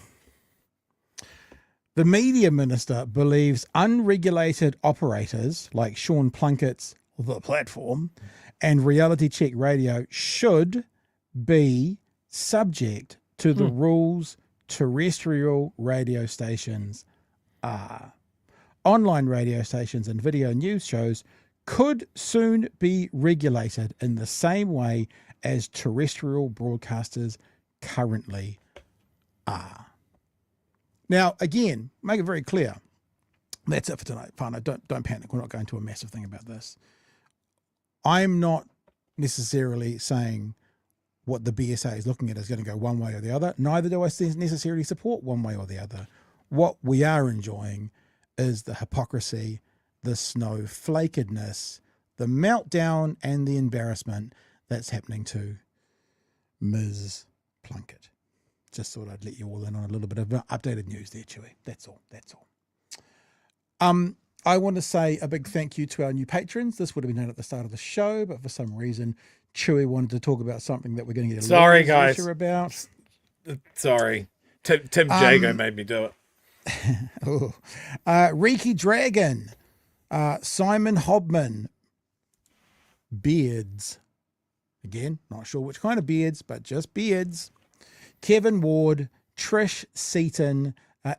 The media minister believes unregulated operators like Sean Plunkett's The Platform and Reality Check Radio should be subject to the rules terrestrial radio stations are. Online radio stations and video news shows could soon be regulated in the same way as terrestrial broadcasters currently are. Now, again, make it very clear. That's it for tonight. Fine, don't panic. We're not going to a massive thing about this. I'm not necessarily saying what the BSA is looking at is going to go one way or the other. Neither do I necessarily support one way or the other. What we are enjoying is the hypocrisy, the snowflakedness, the meltdown, and the embarrassment that's happening to Ms. Plunkett. Just thought I'd let you all in on a little bit of updated news there, Chewy. That's all. I want to say a big thank you to our new patrons. This would have been done at the start of the show, but for some reason, Chewy wanted to talk about something that we're going to get a Sorry, little guys. about. Sorry. Tim Jago made me do it. Reiki Dragon, Simon Hobman, Beards. Again, not sure which kind of beards, but just beards. Kevin Ward, Trish Seaton,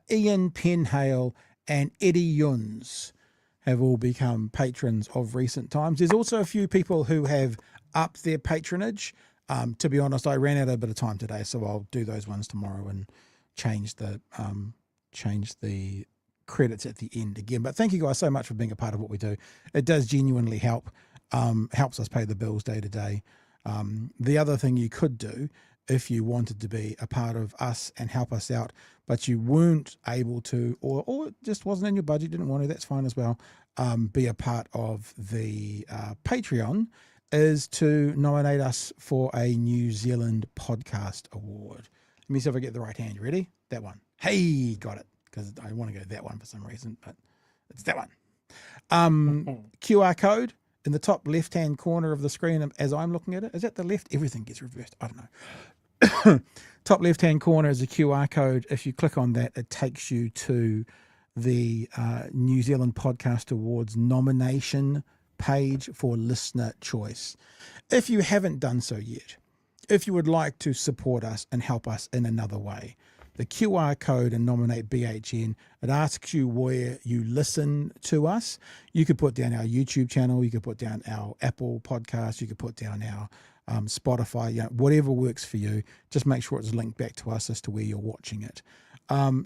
Ian Penhale, and Eddie Yuns have all become patrons of recent times. There's also a few people who have upped their patronage. To be honest, I ran out of a bit of time today, so I'll do those ones tomorrow and change the credits at the end again. But thank you guys so much for being a part of what we do. It does genuinely help, helps us pay the bills day to day. The other thing you could do if you wanted to be a part of us and help us out, but you weren't able to, or it just wasn't in your budget, didn't want to, that's fine as well, be a part of the Patreon, is to nominate us for a New Zealand Podcast Award. Let me see if I get the right hand. Ready? That one. Hey, got it. Because I want to go that one for some reason, but it's that one. QR code in the top left-hand corner of the screen as I'm looking at it. Is that the left? Everything gets reversed. I don't know. Top left-hand corner is a QR code. If you click on that, it takes you to the New Zealand Podcast Awards nomination page for listener choice. If you haven't done so yet, if you would like to support us and help us in another way, the QR code and nominate BHN, it asks you where you listen to us. You could put down our YouTube channel, you could put down our Apple podcast, you could put down our Spotify, whatever works for you. Just make sure it's linked back to us as to where you're watching it.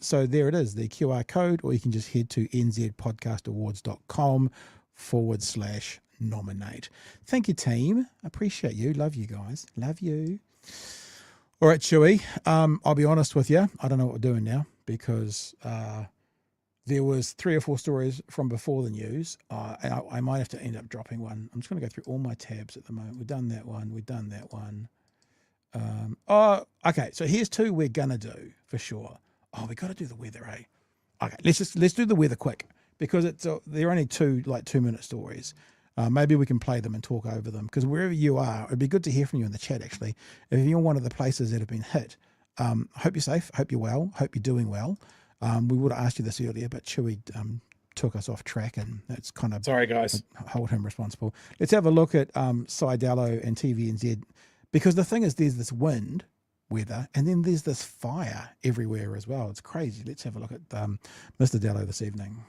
So there it is, the QR code, or you can just head to nzpodcastawards.com/nominate. Thank you, team. Appreciate you. Love you guys. Love you. All right, Chewy. I'll be honest with you. I don't know what we're doing now because there was 3 or 4 stories from before the news. I might have to end up dropping one. I'm just going to go through all my tabs at the moment. We've done that one. We've done that one. Okay. So here's 2 we're going to do for sure. Oh, we got to do the weather, eh? Okay. Let's do the weather quick because they're only 2 2-minute stories. Maybe we can play them and talk over them because wherever you are, it'd be good to hear from you in the chat, actually. If you're one of the places that have been hit, hope you're safe, hope you're well, hope you're doing well. We would have asked you this earlier, but Chewy took us off track and that's kind of... Sorry, guys. Hold him responsible. Let's have a look at Sidello and TVNZ because the thing is there's this wind weather and then there's this fire everywhere as well. It's crazy. Let's have a look at Mr. Dallo this evening.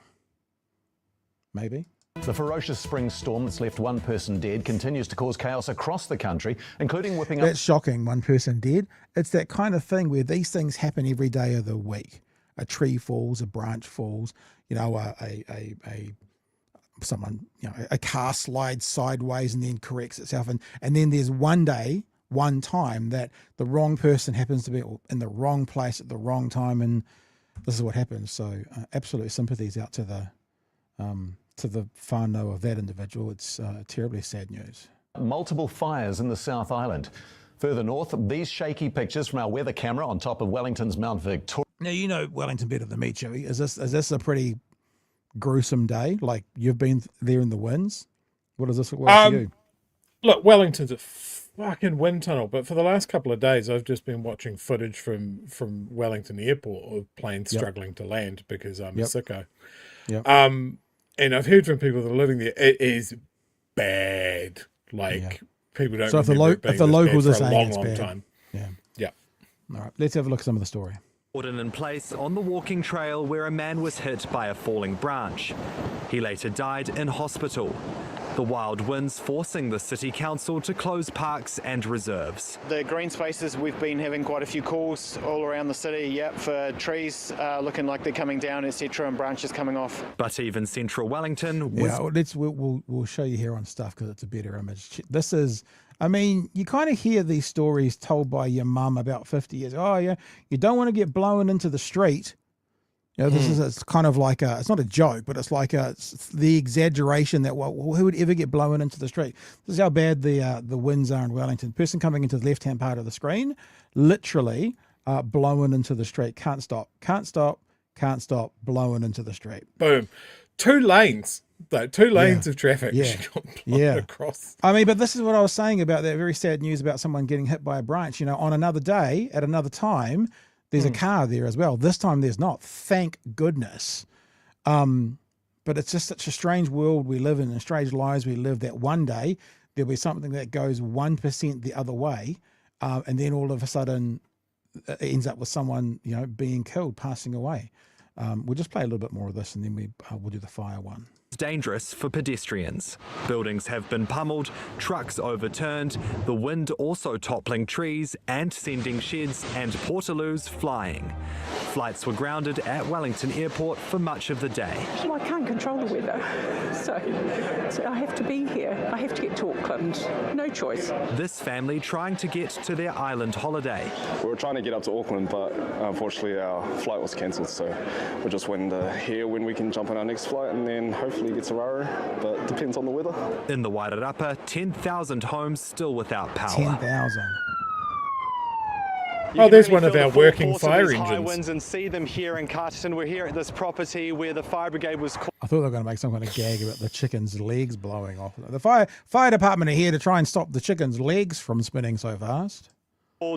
Maybe. The ferocious spring storm that's left 1 person dead continues to cause chaos across the country, including whipping up... That's shocking, 1 person dead. It's that kind of thing where these things happen every day of the week. A tree falls, a branch falls, someone, a car slides sideways and then corrects itself. And then there's one day, one time that the wrong person happens to be in the wrong place at the wrong time. And this is what happens. So absolute sympathies out to the whānau of that individual. It's terribly sad news. Multiple fires in the South Island. Further north, these shaky pictures from our weather camera on top of Wellington's Mount Victoria. Now, you know Wellington better than me, Chewy. Is this a pretty gruesome day? Like, you've been there in the winds? What does this look like to you? Look, Wellington's a fucking wind tunnel, but for the last couple of days, I've just been watching footage from Wellington Airport of planes struggling to land because I'm a sicko. Yep. And I've heard from people that are living there, it is bad. People don't. So if the locals are saying it's long bad, time. Yeah. All right, let's have a look at some of the story. Cordon in place on the walking trail where a man was hit by a falling branch. He later died in hospital. The wild winds forcing the City Council to close parks and reserves. The green spaces, we've been having quite a few calls all around the city, for trees looking like they're coming down, etc., and branches coming off. But even central Wellington was... we'll show you here on stuff because it's a better image. This is... I mean, you kind of hear these stories told by your mum about 50 years. Oh, yeah, you don't want to get blown into the street. It's kind of like it's not a joke, but it's like the exaggeration that, well, who would ever get blown into the street? This is how bad the winds are in Wellington. Person coming into the left-hand part of the screen, literally blown into the street. Can't stop, blown into the street. Boom. 2 lanes. Though 2 lanes of traffic got blown across. I mean, but this is what I was saying about that very sad news about someone getting hit by a branch. On another day, at another time, there's a car there as well. This time there's not. Thank goodness. But it's just such a strange world we live in and strange lives we live that one day there'll be something that goes 1% the other way. And then all of a sudden it ends up with someone, being killed, passing away. We'll just play a little bit more of this and then we'll do the fire one. dangerous for pedestrians. Buildings have been pummeled, trucks overturned, the wind also toppling trees and sending sheds and portaloos flying. Flights were grounded at Wellington Airport for much of the day. Well, I can't control the weather, so I have to be here. I have to get to Auckland. No choice. This family trying to get to their island holiday. We were trying to get up to Auckland, but unfortunately our flight was cancelled, so we're just waiting to hear when we can jump on our next flight and then hopefully get to Raro, but it depends on the weather. In the Wairarapa, 10,000 homes still without power. 10,000. Oh, there's one of our working fire engines. High winds and see them here in Carterton. We're here at this property where the fire brigade was called. I thought they were going to make some kind of gag about the chicken's legs blowing off. The fire department are here to try and stop the chicken's legs from spinning so fast.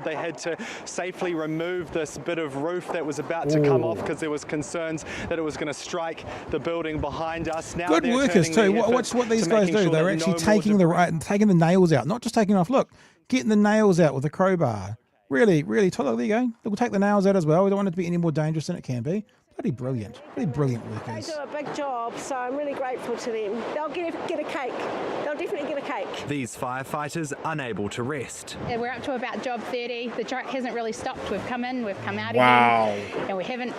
They had to safely remove this bit of roof that was about to come off because there was concerns that it was going to strike the building behind us. Now Good workers too. Watch what these guys do. They're actually taking the nails out, not just taking off. Look, getting the nails out with a crowbar. Really, really. Look, there you go. We'll take the nails out as well. We don't want it to be any more dangerous than it can be. Bloody brilliant. Bloody brilliant workers. They do a big job, so I'm really grateful to them. They'll get a cake. They'll definitely get a cake. These firefighters unable to rest. Yeah, we're up to about job 30. The truck hasn't really stopped. We've come in, we've come out again. And we haven't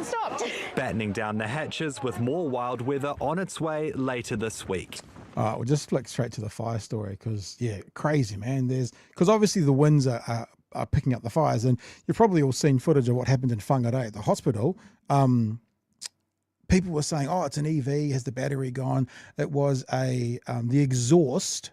stopped. Battening down the hatches with more wild weather on its way later this week. All right, we'll just flick straight to the fire story because, yeah, crazy, man. Because obviously the winds are picking up the fires, and you've probably all seen footage of what happened in Whangarei at the hospital. People were saying, oh, it's an EV, has the battery gone? It was the exhaust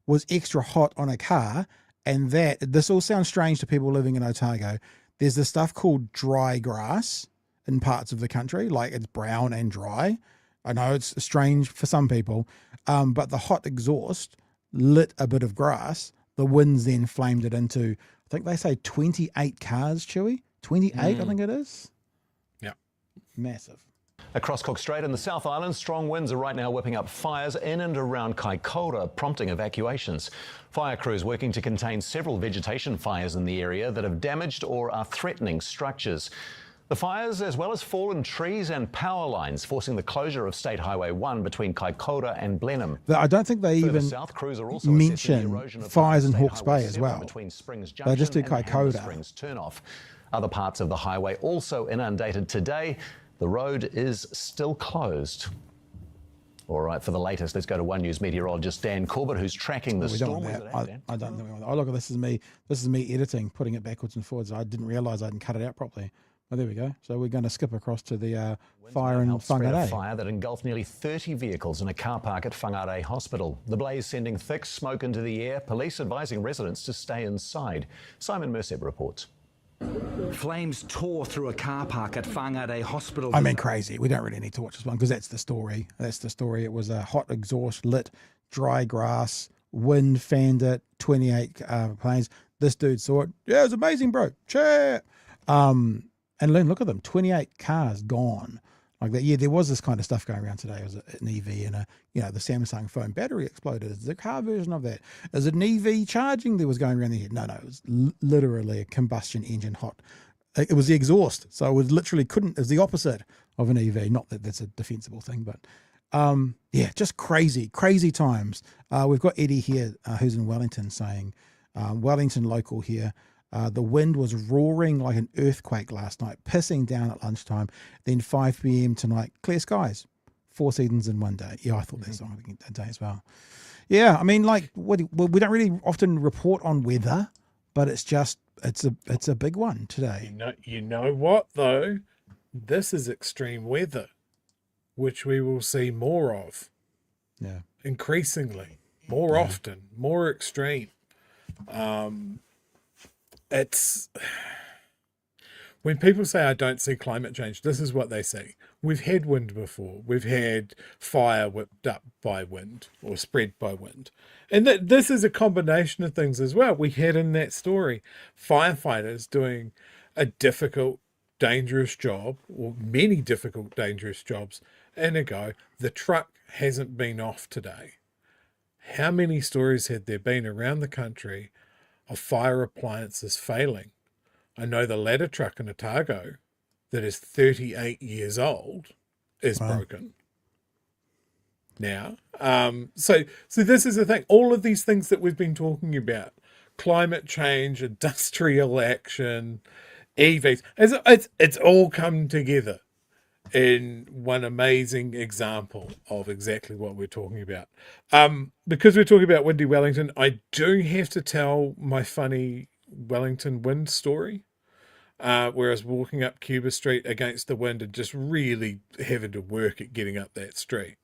was extra hot on a car, and this all sounds strange to people living in Otago. There's this stuff called dry grass in parts of the country, like it's brown and dry. I know it's strange for some people, but the hot exhaust lit a bit of grass. The winds then flamed it into, I think they say 28 cars, Chewy. 28, I think it is. Yeah. Massive. Across Cook Strait in the South Island, strong winds are right now whipping up fires in and around Kaikoura, prompting evacuations. Fire crews working to contain several vegetation fires in the area that have damaged or are threatening structures. The fires, as well as fallen trees and power lines, forcing the closure of State Highway 1 between Kaikoura and Blenheim. I don't think they even mention fires in Hawke's Bay as well. They just do Kaikoura. Other parts of the highway also inundated today. The road is still closed. All right, for the latest, let's go to One News meteorologist Dan Corbett, who's tracking the storm. I don't think. Oh, look, this is me. This is me editing, putting it backwards and forwards. I didn't realise I didn't cut it out properly. Oh, there we go. So we're going to skip across to the fire in Whangarei. Fire that engulfed nearly 30 vehicles in a car park at Whangarei Hospital. The blaze sending thick smoke into the air. Police advising residents to stay inside. Simon Merseb reports. Flames tore through a car park at Whangarei Hospital. I mean, crazy. We don't really need to watch this one because that's the story. That's the story. It was a hot exhaust lit, dry grass, wind fanned it, 28 planes. This dude saw it. Yeah, it was amazing, bro. Cheer. And look at them, 28 cars gone. Like that. Yeah, there was this kind of stuff going around today. It was an EV and the Samsung phone battery exploded. Is the car version of that? Is it an EV charging that was going around there? No, it was literally a combustion engine hot. It was the exhaust. So it was literally it was the opposite of an EV. Not that that's a defensible thing, but yeah, just crazy times. We've got Eddie here who's in Wellington saying, Wellington local here, the wind was roaring like an earthquake last night, pissing down at lunchtime. Then 5 p.m. tonight, clear skies. 4 seasons in one day. Yeah, I thought that's a day as well. Yeah, I mean, like we don't really often report on weather, but it's a big one today. You know what though? This is extreme weather, which we will see more of. Yeah, increasingly, more often, more extreme. It's when people say I don't see climate change, this is what they see. We've had wind before. We've had fire whipped up by wind or spread by wind. And this is a combination of things as well. We had in that story firefighters doing a difficult, dangerous job, or many difficult, dangerous jobs in a go. The truck hasn't been off today. How many stories had there been around the country of fire appliances failing? I know the ladder truck in Otago that is 38 years old is broken. now. So this is the thing. All of these things that we've been talking about, climate change, industrial action, EVs, it's all come together in one amazing example of exactly what we're talking about. Because we're talking about windy Wellington, I do have to tell my funny Wellington wind story. Where I was walking up Cuba Street against the wind and just really having to work at getting up that street.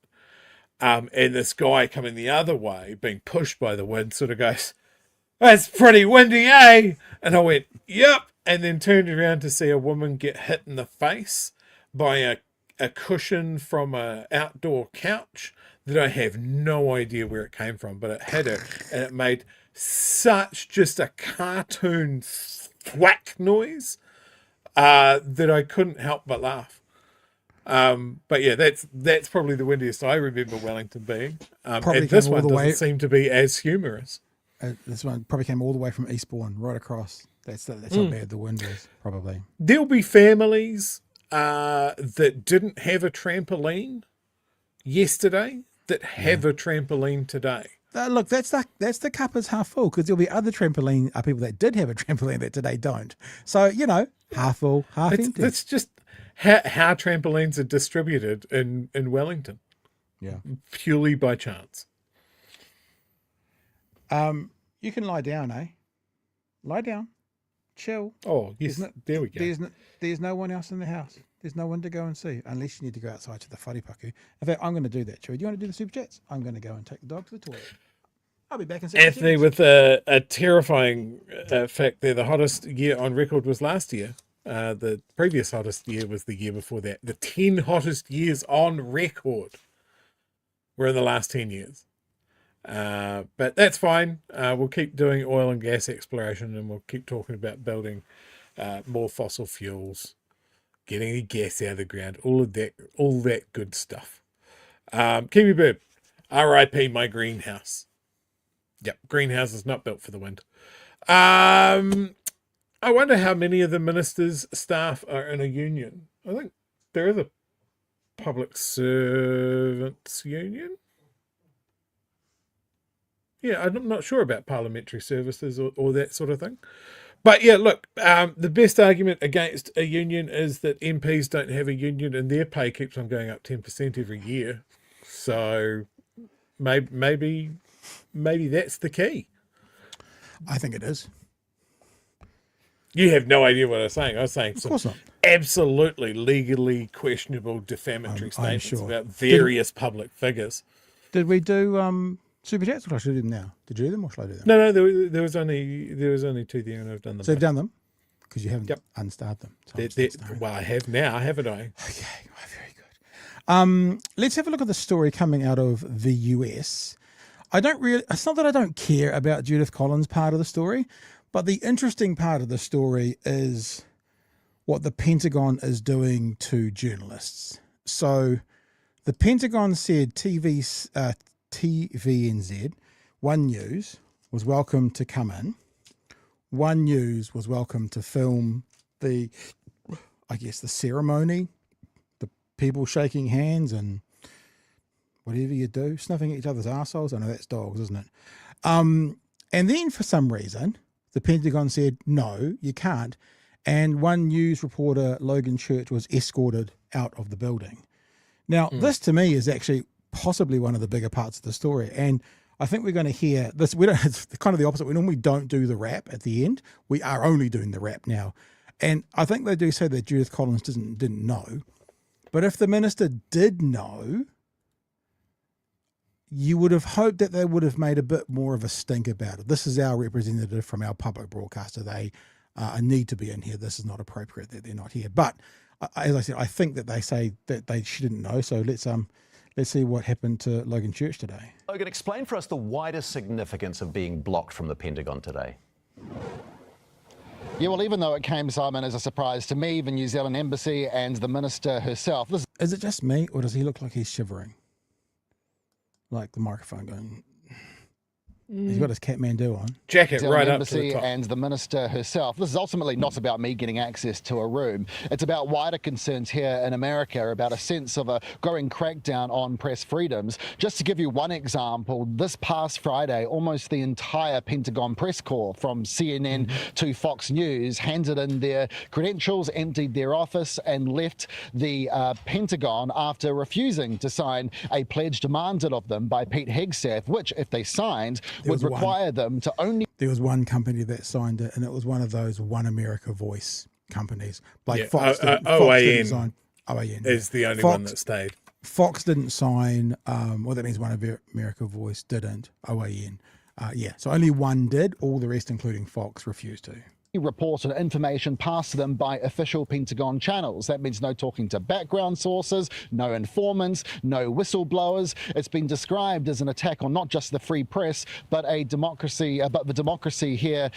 And this guy coming the other way, being pushed by the wind, sort of goes, "That's pretty windy, eh?" And I went, "Yep." And then turned around to see a woman get hit in the face by a cushion from an outdoor couch that I have no idea where it came from, but it hit her and it made such just a cartoon thwack noise that I couldn't help but laugh. But yeah, that's probably the windiest I remember Wellington being. And this one doesn't seem to be as humorous. This one probably came all the way from Eastbourne, right across. That's how bad the wind is, probably. There'll be families that didn't have a trampoline yesterday that have a trampoline today. Look, that's the cup is half full, because there'll be other trampoline people that did have a trampoline that today don't. So, half full, half empty. That's just how trampolines are distributed in Wellington. Yeah. Purely by chance. You can lie down, eh? Lie down. Chill. Oh, yes. There we go. There's no one else in the house. There's no one to go and see, unless you need to go outside to the wharipaku. In fact, I'm going to do that, Chewie. Do you want to do the super chats? I'm going to go and take the dog to the toilet. I'll be back in 6 Anthony, seconds. with a terrifying fact there, the hottest year on record was last year. The previous hottest year was the year before that. The 10 hottest years on record were in the last 10 years. But that's fine. We'll keep doing oil and gas exploration, and we'll keep talking about building more fossil fuels, getting the gas out of the ground, all that good stuff. Kiwi Bird, R.I.P. my greenhouse. Yep, greenhouse is not built for the wind. I wonder how many of the ministers' staff are in a union. I think there is a public servants union. Yeah, I'm not sure about parliamentary services or that sort of thing. But yeah, look, the best argument against a union is that MPs don't have a union and their pay keeps on going up 10% every year. So maybe that's the key. I think it is. You have no idea what I was saying. I was saying of course not. Absolutely legally questionable defamatory statements about various public figures. Did we do super chats, or should I do them now? Did you do them, or should I do them? No, there was only 2 there, and I've done them. So you've done them because you haven't unstarred them. So well, I have now, haven't I? Okay, very good. Let's have a look at the story coming out of the US. It's not that I don't care about Judith Collins' part of the story, but the interesting part of the story is what the Pentagon is doing to journalists. So the Pentagon said TVNZ, One News, was welcome to come in. One News was welcome to film the ceremony, the people shaking hands and whatever you do, sniffing each other's arseholes. I know that's dogs, isn't it? And then for some reason, the Pentagon said, no, you can't. And One News reporter, Logan Church, was escorted out of the building. Now, this to me is actually possibly one of the bigger parts of the story. And I think we're going to hear this. It's kind of the opposite. We normally don't do the wrap at the end. We are only doing the wrap now. And I think they do say that Judith Collins didn't know. But if the minister did know, you would have hoped that they would have made a bit more of a stink about it. This is our representative from our public broadcaster. They need to be in here. This is not appropriate that they're not here. But as I said, I think that they say that she didn't know. So let's see what happened to Logan Church today. Logan, explain for us the wider significance of being blocked from the Pentagon today. Yeah, well, even though it came, Simon, as a surprise to me, the New Zealand Embassy and the minister herself. Is it just me, or does he look like he's shivering? Like the microphone going... He's got his Kathmandu on. Jacket Zealand right up to Embassy the top. and the minister herself. This is ultimately not about me getting access to a room. It's about wider concerns here in America about a sense of a growing crackdown on press freedoms. Just to give you one example, this past Friday, almost the entire Pentagon press corps from CNN to Fox News handed in their credentials, emptied their office and left the Pentagon after refusing to sign a pledge demanded of them by Pete Hegseth, which, if they signed, would require them to only... There was one company that signed it, and it was one of those One America Voice companies. Like Fox didn't sign. OAN is the only one that stayed. Fox didn't sign. Well, that means One America Voice didn't. OAN. So only one did. All the rest, including Fox, refused to. Reported information passed to them by official Pentagon channels. That means no talking to background sources, no informants, no whistleblowers. It's been described as an attack on not just the free press, but the democracy here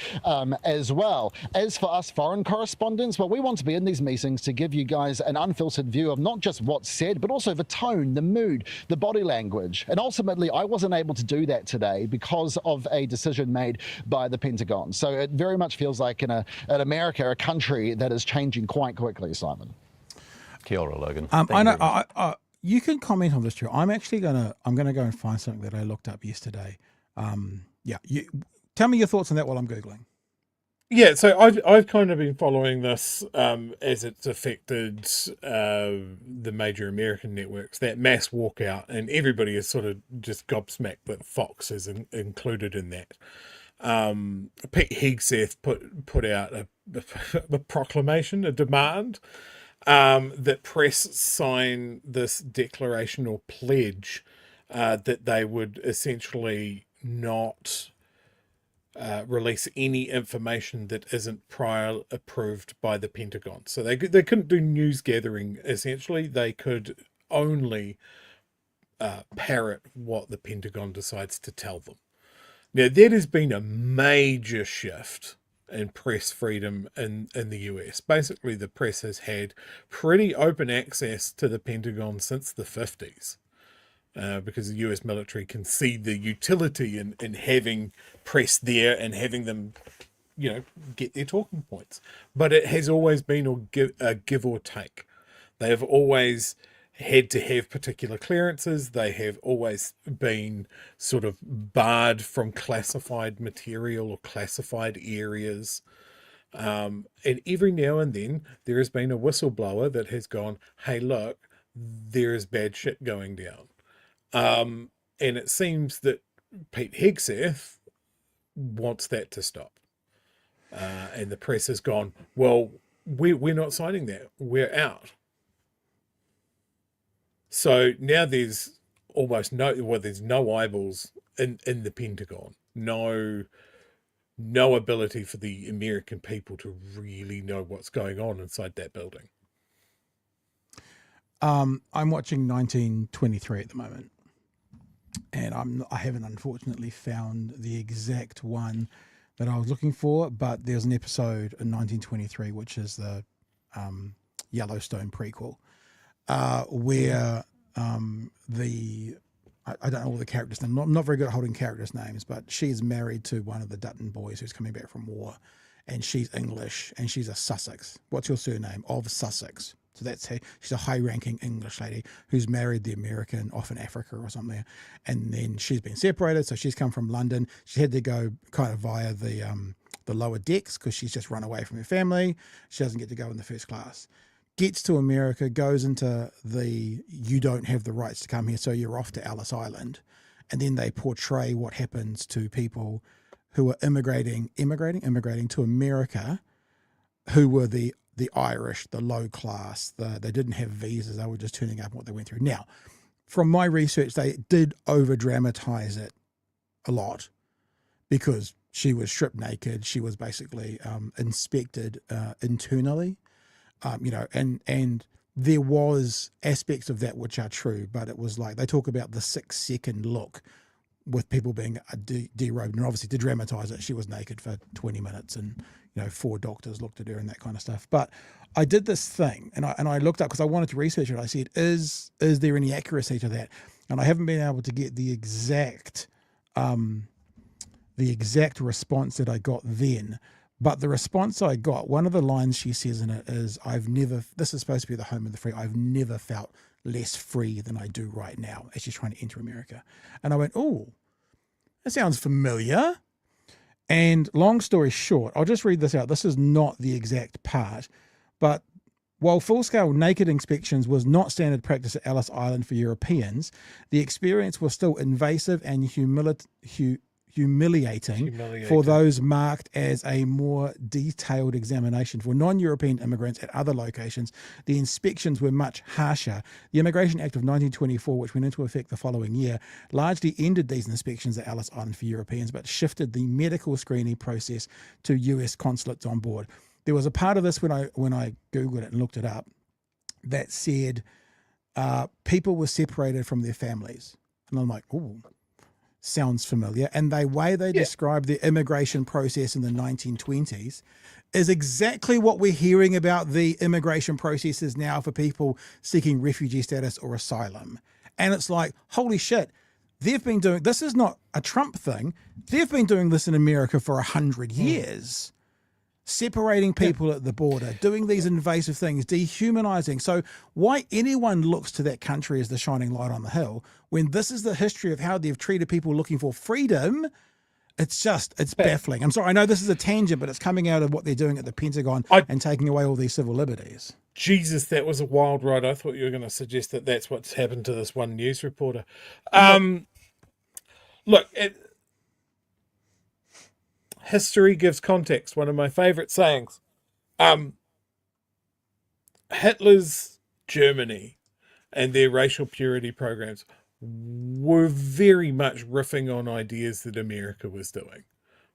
as well. As for us foreign correspondents, well, we want to be in these meetings to give you guys an unfiltered view of not just what's said, but also the tone, the mood, the body language. And ultimately, I wasn't able to do that today because of a decision made by the Pentagon. So it very much feels like in America, a country that is changing quite quickly, Simon. Kia ora, Logan. I know. You can comment on this, too. I'm gonna go and find something that I looked up yesterday. Tell me your thoughts on that while I'm googling. Yeah, so I've kind of been following this as it's affected the major American networks, that mass walkout, and everybody is sort of just gobsmacked that Fox is included in that. Pete Hegseth put out a proclamation, a demand that press sign this declaration or pledge that they would essentially not release any information that isn't prior approved by the Pentagon. So they couldn't do news gathering. Essentially, they could only parrot what the Pentagon decides to tell them. Now, that has been a major shift in press freedom in the US. Basically, the press has had pretty open access to the Pentagon since the 50s because the US military can see the utility in having press there and having them, get their talking points. But it has always been a give or take. They have always had to have particular clearances. They have always been sort of barred from classified material or classified areas. And every now and then there has been a whistleblower that has gone, hey, look, there is bad shit going down. And it seems that Pete Hegseth wants that to stop. And the press has gone, well, we're not signing that. We're out. So now there's almost there's no eyeballs in the Pentagon. No ability for the American people to really know what's going on inside that building. I'm watching 1923 at the moment, and I haven't unfortunately found the exact one that I was looking for, but there's an episode in 1923, which is the Yellowstone prequel, where I don't know all the characters' names. I'm not very good at holding characters' names, but she's married to one of the Dutton boys who's coming back from war, and she's English, and she's a Sussex. What's your surname? Of Sussex. So that's her. She's a high-ranking English lady who's married the American off in Africa or something, and then she's been separated, so she's come from London. She had to go kind of via the lower decks because she's just run away from her family. She doesn't get to go in the first class. Gets to America, goes into you don't have the rights to come here, so you're off to Ellis Island. And then they portray what happens to people who are immigrating to America, who were the Irish, the low class, they didn't have visas, they were just turning up what they went through. Now, from my research, they did over-dramatize it a lot because she was stripped naked, she was basically inspected internally. And there was aspects of that which are true, but it was like they talk about the 6-second look with people being derobed, and obviously to dramatize it, she was naked for 20 minutes, and 4 doctors looked at her and that kind of stuff. But I did this thing, and I looked up because I wanted to research it. I said, is there any accuracy to that? And I haven't been able to get the exact the exact response that I got then. But the response I got, one of the lines she says in it is, this is supposed to be the home of the free, I've never felt less free than I do right now as she's trying to enter America. And I went, oh, that sounds familiar. And long story short, I'll just read this out. This is not the exact part, but while full-scale naked inspections was not standard practice at Ellis Island for Europeans, the experience was still invasive and humiliating for those marked as a more detailed examination. For non-European immigrants at other locations, the inspections were much harsher. The Immigration Act of 1924, which went into effect the following year, largely ended these inspections at Ellis Island for Europeans, but shifted the medical screening process to US consulates on board. There was a part of this when I Googled it and looked it up that said people were separated from their families. And I'm like, ooh, sounds familiar. And the way they describe the immigration process in the 1920s is exactly what we're hearing about the immigration processes now for people seeking refugee status or asylum. And it's like, holy shit, they've been doing, this is not a Trump thing. They've been doing this in America for 100 years. Separating people at the border, doing these invasive things, dehumanizing. So why anyone looks to that country as the shining light on the hill, when this is the history of how they've treated people looking for freedom, it's baffling. I'm sorry, I know this is a tangent, but it's coming out of what they're doing at the Pentagon and taking away all these civil liberties. Jesus, that was a wild ride. I thought you were going to suggest that that's what's happened to this one news reporter. Look, history gives context, one of my favorite sayings. Hitler's Germany and their racial purity programs were very much riffing on ideas that America was doing.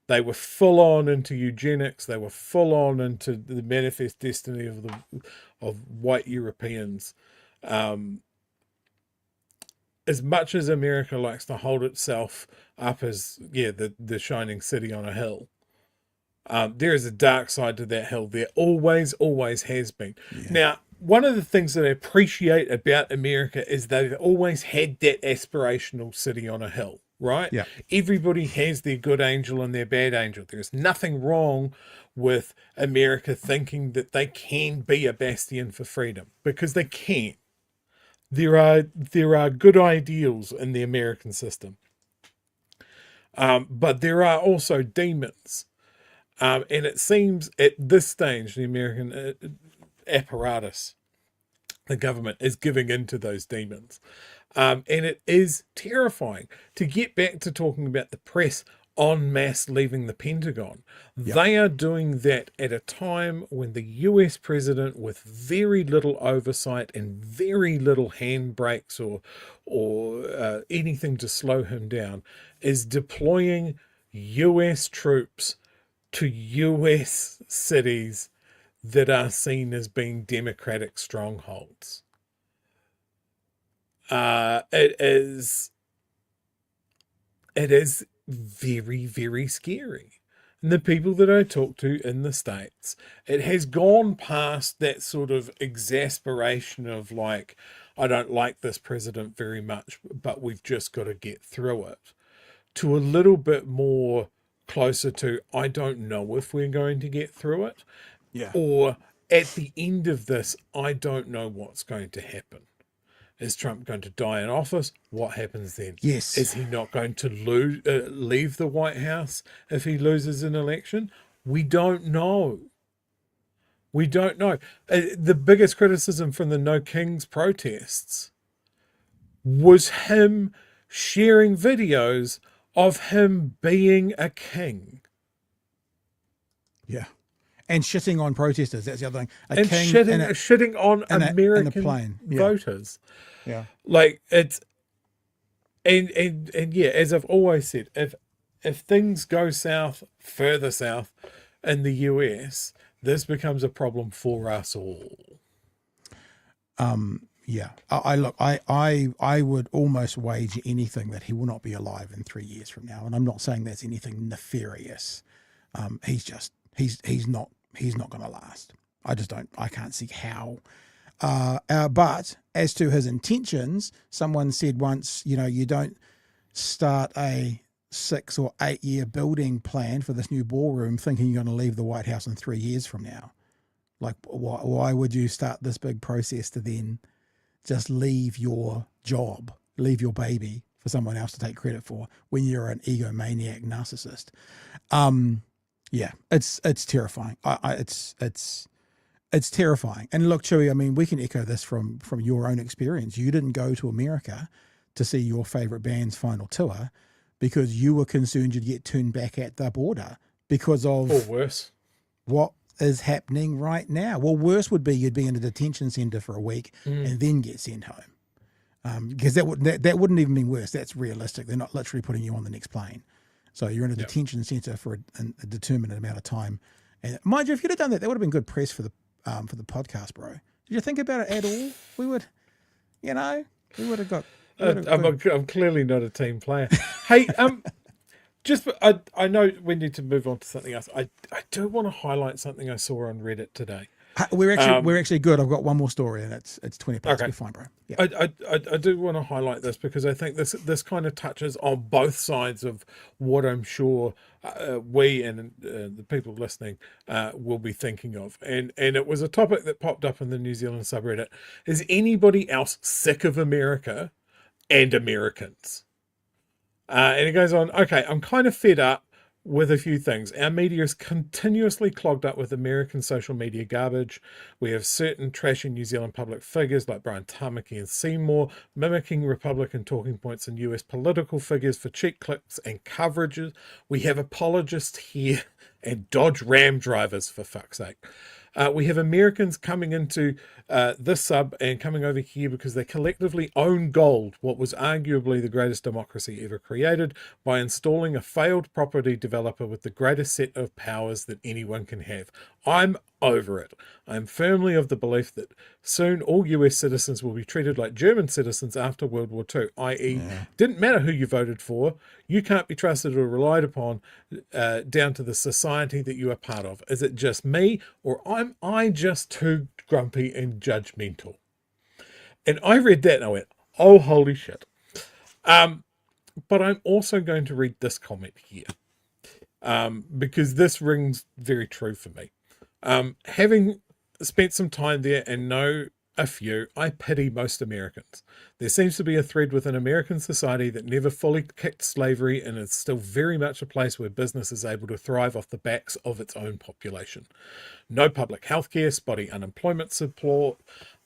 They were full on into eugenics. They were full on into the manifest destiny of white Europeans. As much as America likes to hold itself up as, the shining city on a hill, there is a dark side to that hill. There always has been. Yeah. Now, one of the things that I appreciate about America is they've always had that aspirational city on a hill, right? Yeah. Everybody has their good angel and their bad angel. There's nothing wrong with America thinking that they can be a bastion for freedom, because they can. There are good ideals in the American system. But there are also demons. And it seems at this stage, the American apparatus, the government, is giving into those demons. And it is terrifying. To get back to talking about the press en masse leaving the Pentagon, they are doing that at a time when the US president, with very little oversight and very little handbrakes or anything to slow him down, is deploying US troops to US cities that are seen as being democratic strongholds. It is very, very scary. And the people that I talk to in the States, it has gone past that sort of exasperation of like, I don't like this president very much, but we've just got to get through it, to a little bit more closer to, I don't know if we're going to get through it. Yeah. Or at the end of this, I don't know what's going to happen. Is Trump going to die in office? What happens then? Yes. Is he not going to leave the White House if he loses an election? We don't know. We don't know. The biggest criticism from the No Kings protests was him sharing videos of him being a king. Yeah. And shitting on protesters. That's the other thing. Shitting on American voters. Yeah. Like it's and yeah, as I've always said, if things go south, further south in the US, this becomes a problem for us all. Yeah. I would almost wager anything that he will not be alive in 3 years from now. And I'm not saying that's anything nefarious. He's not going to last. I can't see how. But as to his intentions, someone said once, you don't start a 6 or 8 year building plan for this new ballroom thinking you're going to leave the White House in 3 years from now. Like, why would you start this big process to then just leave your job, leave your baby for someone else to take credit for when you're an egomaniac narcissist? Yeah, it's terrifying. It's terrifying. And look, Chewy, I mean, we can echo this from your own experience. You didn't go to America to see your favorite band's final tour because you were concerned you'd get turned back at the border because of or worse, what is happening right now. Well, worse would be you'd be in a detention center for a week and then get sent home. Because that wouldn't even be worse. That's realistic. They're not literally putting you on the next plane. So you're in a detention center for a determined amount of time. And mind you, if you'd have done that, that would have been good press for the podcast, bro. Did you think about it at all? We would have got. I'm clearly not a team player. Hey, I know we need to move on to something else. I do want to highlight something I saw on Reddit today. We're actually good. I've got one more story, and it's 20 minutes. Okay. We're fine, bro. Yeah. I do want to highlight this because I think this kind of touches on both sides of what I'm sure we and the people listening will be thinking of. And it was a topic that popped up in the New Zealand subreddit. Is anybody else sick of America and Americans? And it goes on, okay, I'm kind of fed up with a few things. Our media is continuously clogged up with American social media garbage. We have certain trashy New Zealand public figures like Brian Tamaki and Seymour mimicking Republican talking points and US political figures for cheap clicks and coverages. We have apologists here and Dodge Ram drivers, for fuck's sake. We have Americans coming into this sub and coming over here because they collectively own gold, what was arguably the greatest democracy ever created, by installing a failed property developer with the greatest set of powers that anyone can have. I'm over it. I'm firmly of the belief that soon all US citizens will be treated like German citizens after World War II, i.e. didn't matter who you voted for, you can't be trusted or relied upon down to the society that you are part of. Is it just me, or am I just too grumpy and judgmental? And I read that and I went, oh, holy shit. But I'm also going to read this comment here because this rings very true for me. Having spent some time there and know a few, I pity most Americans. There seems to be a thread within American society that never fully kicked slavery and is still very much a place where business is able to thrive off the backs of its own population. No public health care, spotty unemployment support,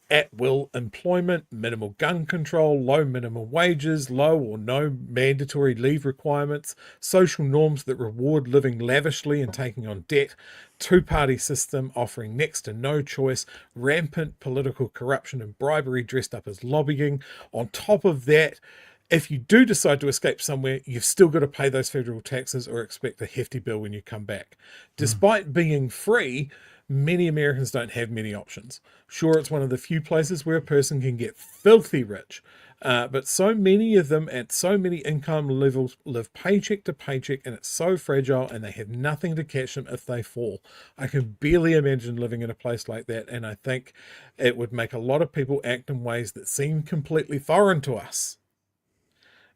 at-will employment, minimal gun control, low minimum wages, low or no mandatory leave requirements, social norms that reward living lavishly and taking on debt, two-party system offering next to no choice, rampant political corruption and bribery dressed up as lobbying. On top of that, if you do decide to escape somewhere, you've still got to pay those federal taxes or expect a hefty bill when you come back. Despite being free, many Americans don't have many options. Sure, it's one of the few places where a person can get filthy rich, but so many of them at so many income levels live paycheck to paycheck, and it's so fragile and they have nothing to catch them if they fall. I can barely imagine living in a place like that, and I think it would make a lot of people act in ways that seem completely foreign to us.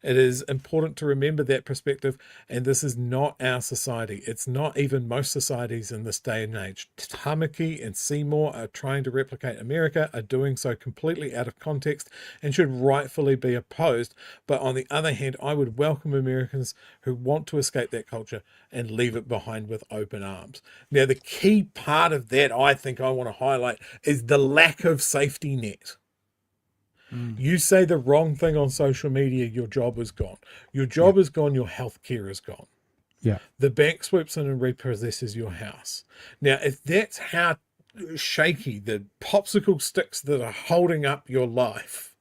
It is important to remember that perspective, and this is not our society. It's not even most societies in this day and age. Tamaki and Seymour are trying to replicate America, are doing so completely out of context and should rightfully be opposed. But on the other hand, I would welcome Americans who want to escape that culture and leave it behind with open arms. Now, the key part of that I think I want to highlight is the lack of safety net. You say the wrong thing on social media, your job is gone. Your job is gone, your health care is gone. Yeah. The bank swoops in and repossesses your house. Now, if that's how shaky the popsicle sticks that are holding up your life,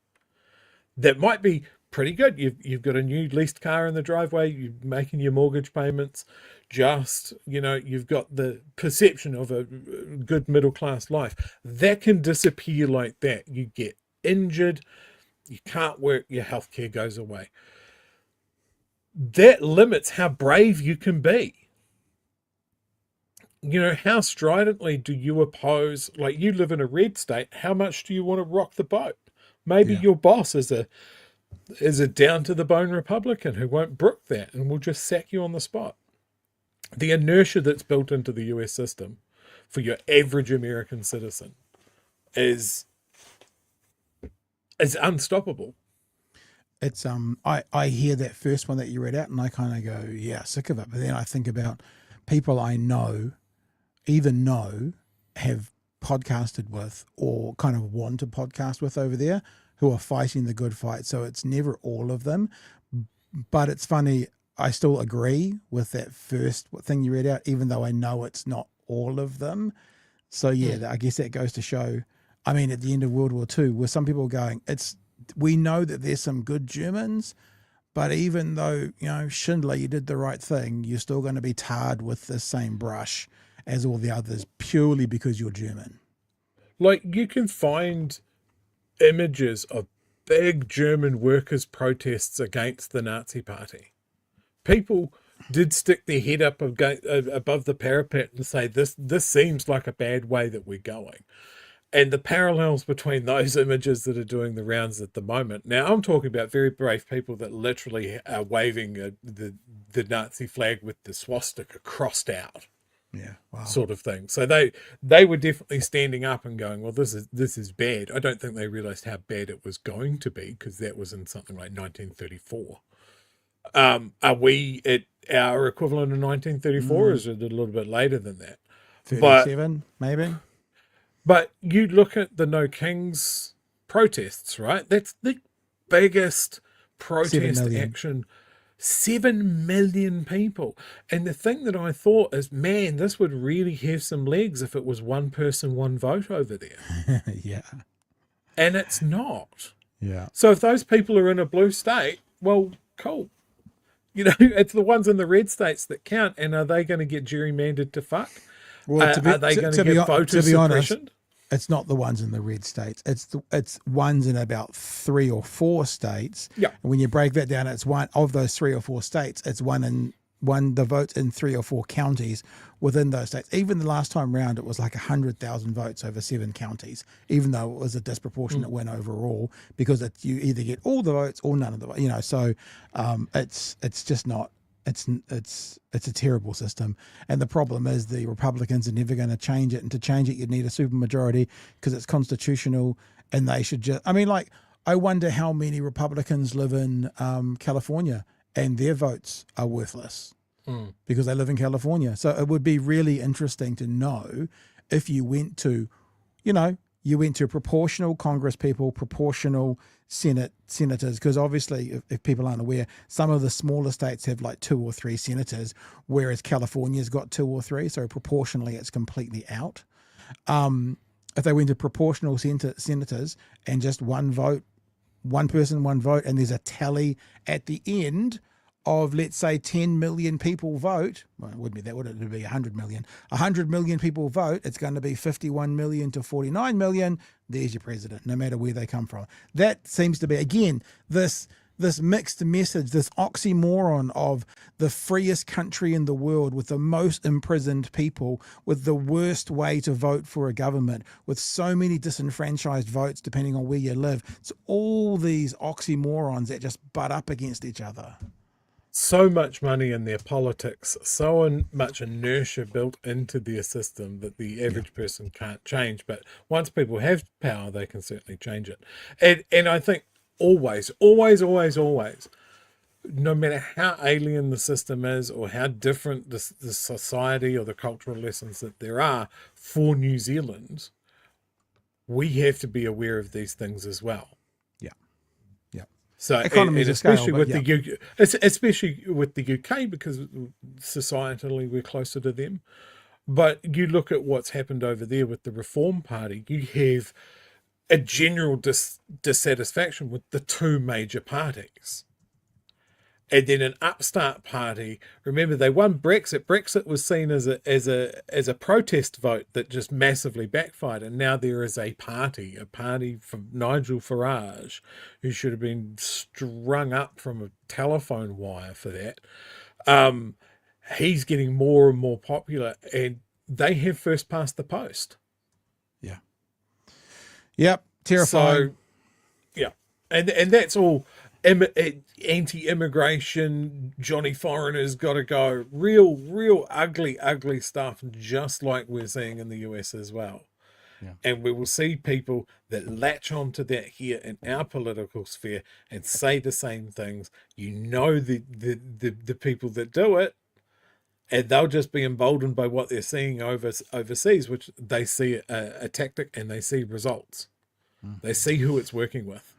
that might be pretty good. You've got a new leased car in the driveway, you're making your mortgage payments, you've got the perception of a good middle-class life. That can disappear like that. You get injured, you can't work, your healthcare goes away. That limits how brave you can be. How stridently do you oppose, like you live in a red state, how much do you want to rock the boat? Maybe your boss is a is a down-to-the-bone Republican who won't brook that and will just sack you on the spot. The inertia that's built into the US system for your average American citizen is unstoppable. It's I hear that first one that you read out and I kind of go, yeah, sick of it. But then I think about people I know, have podcasted with or kind of want to podcast with over there who are fighting the good fight. So it's never all of them. But it's funny, I still agree with that first thing you read out, even though I know it's not all of them. So yeah, I guess that goes to show, I mean, at the end of World War II, where some people are going, we know that there's some good Germans, but even though, Schindler, you did the right thing, you're still going to be tarred with the same brush as all the others purely because you're German. Like, you can find images of big German workers' protests against the Nazi Party. People did stick their head up above the parapet and say, this seems like a bad way that we're going. And the parallels between those images that are doing the rounds at the moment. Now, I'm talking about very brave people that literally are waving the Nazi flag with the swastika crossed out. Yeah, wow. Sort of thing. So they were definitely standing up and going, well, this is bad. I don't think they realized how bad it was going to be, because that was in something like 1934. Are we at our equivalent of 1934, or is it a little bit later than that? 37, maybe? But you look at the No Kings protests, right? That's the biggest protest action. 7 million people. And the thing that I thought is, man, this would really have some legs if it was one person, one vote over there. Yeah. And it's not. Yeah. So if those people are in a blue state, well, cool. It's the ones in the red states that count. And are they going to get gerrymandered to fuck? Well, are they going to get voter suppression? Honest, it's not the ones in the red states. It's ones in about 3 or 4 states. Yeah. And when you break that down, it's one of those 3 or 4 states. It's the votes in 3 or 4 counties within those states. Even the last time round, it was like 100,000 votes over 7 counties, even though it was a disproportionate win overall, because you either get all the votes or none of the votes. So it's just not. It's a terrible system, and the problem is the Republicans are never going to change it. And to change it, you'd need a supermajority because it's constitutional, and they should just. I mean, like, I wonder how many Republicans live in California and their votes are worthless because they live in California. So it would be really interesting to know if you went to, proportional Congress people, proportional senators, because obviously, if people aren't aware, some of the smaller states have like 2 or 3 senators, whereas California's got 2 or 3. So proportionally, it's completely out. If they went to proportional senators and just one vote, one person, one vote, and there's a tally at the end of, let's say, 10 million people vote, well, it wouldn't be that, would it? It would be 100 million. 100 million people vote, it's going to be 51 million to 49 million. There's your president, no matter where they come from. That seems to be, again, this mixed message, this oxymoron of the freest country in the world with the most imprisoned people, with the worst way to vote for a government, with so many disenfranchised votes depending on where you live. It's all these oxymorons that just butt up against each other. So much money in their politics, so much inertia built into their system that the average person can't change. But once people have power, they can certainly change it. And I think always, no matter how alien the system is or how different the society or the cultural lessons that there are for New Zealand, we have to be aware of these things as well. So, economies of especially scale, with the UK, especially with the UK, because societally we're closer to them. But you look at what's happened over there with the Reform Party, you have a general dissatisfaction with the 2 major parties. And then an upstart party, remember they won Brexit. Brexit was seen as a protest vote that just massively backfired. And now there is a party from Nigel Farage, who should have been strung up from a telephone wire for that. He's getting more and more popular, and they have first past the post. Yeah. Yep. Terrifying. So, yeah. And that's all. anti-immigration, Johnny Foreigner's got to go. Real ugly stuff, just like we're seeing in the US as well. Yeah. And we will see people that latch onto that here in our political sphere and say the same things. You know, the people that do it, and they'll just be emboldened by what they're seeing overseas, which they see a tactic and they see results. They see who it's working with.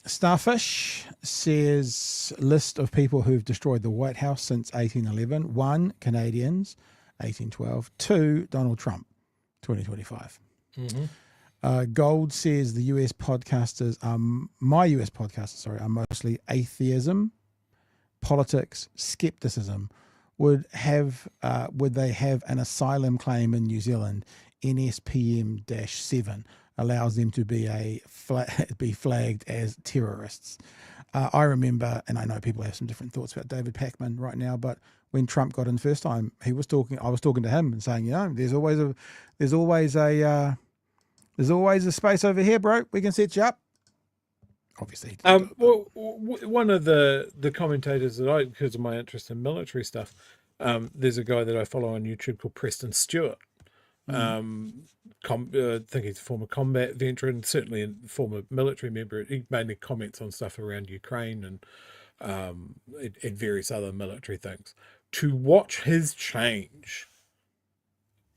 Starfish says list of people who've destroyed the White House since 1811. 1, Canadians, 1812. 2, Donald Trump, 2025. Gold says the US podcasters, my US podcasters, are mostly atheism, politics, skepticism. Would they have an asylum claim in New Zealand? NSPM-7 allows them to be flagged as terrorists. I remember, and I know people have some different thoughts about David Packman right now, but when Trump got in the first time, I was talking to him and saying, there's always a space over here, bro. We can set you up. Obviously. Well, one of the commentators that because of my interest in military stuff, there's a guy that I follow on YouTube called Preston Stewart. I think he's a former combat veteran, certainly a former military member. He mainly comments on stuff around Ukraine and various other military things. To watch his change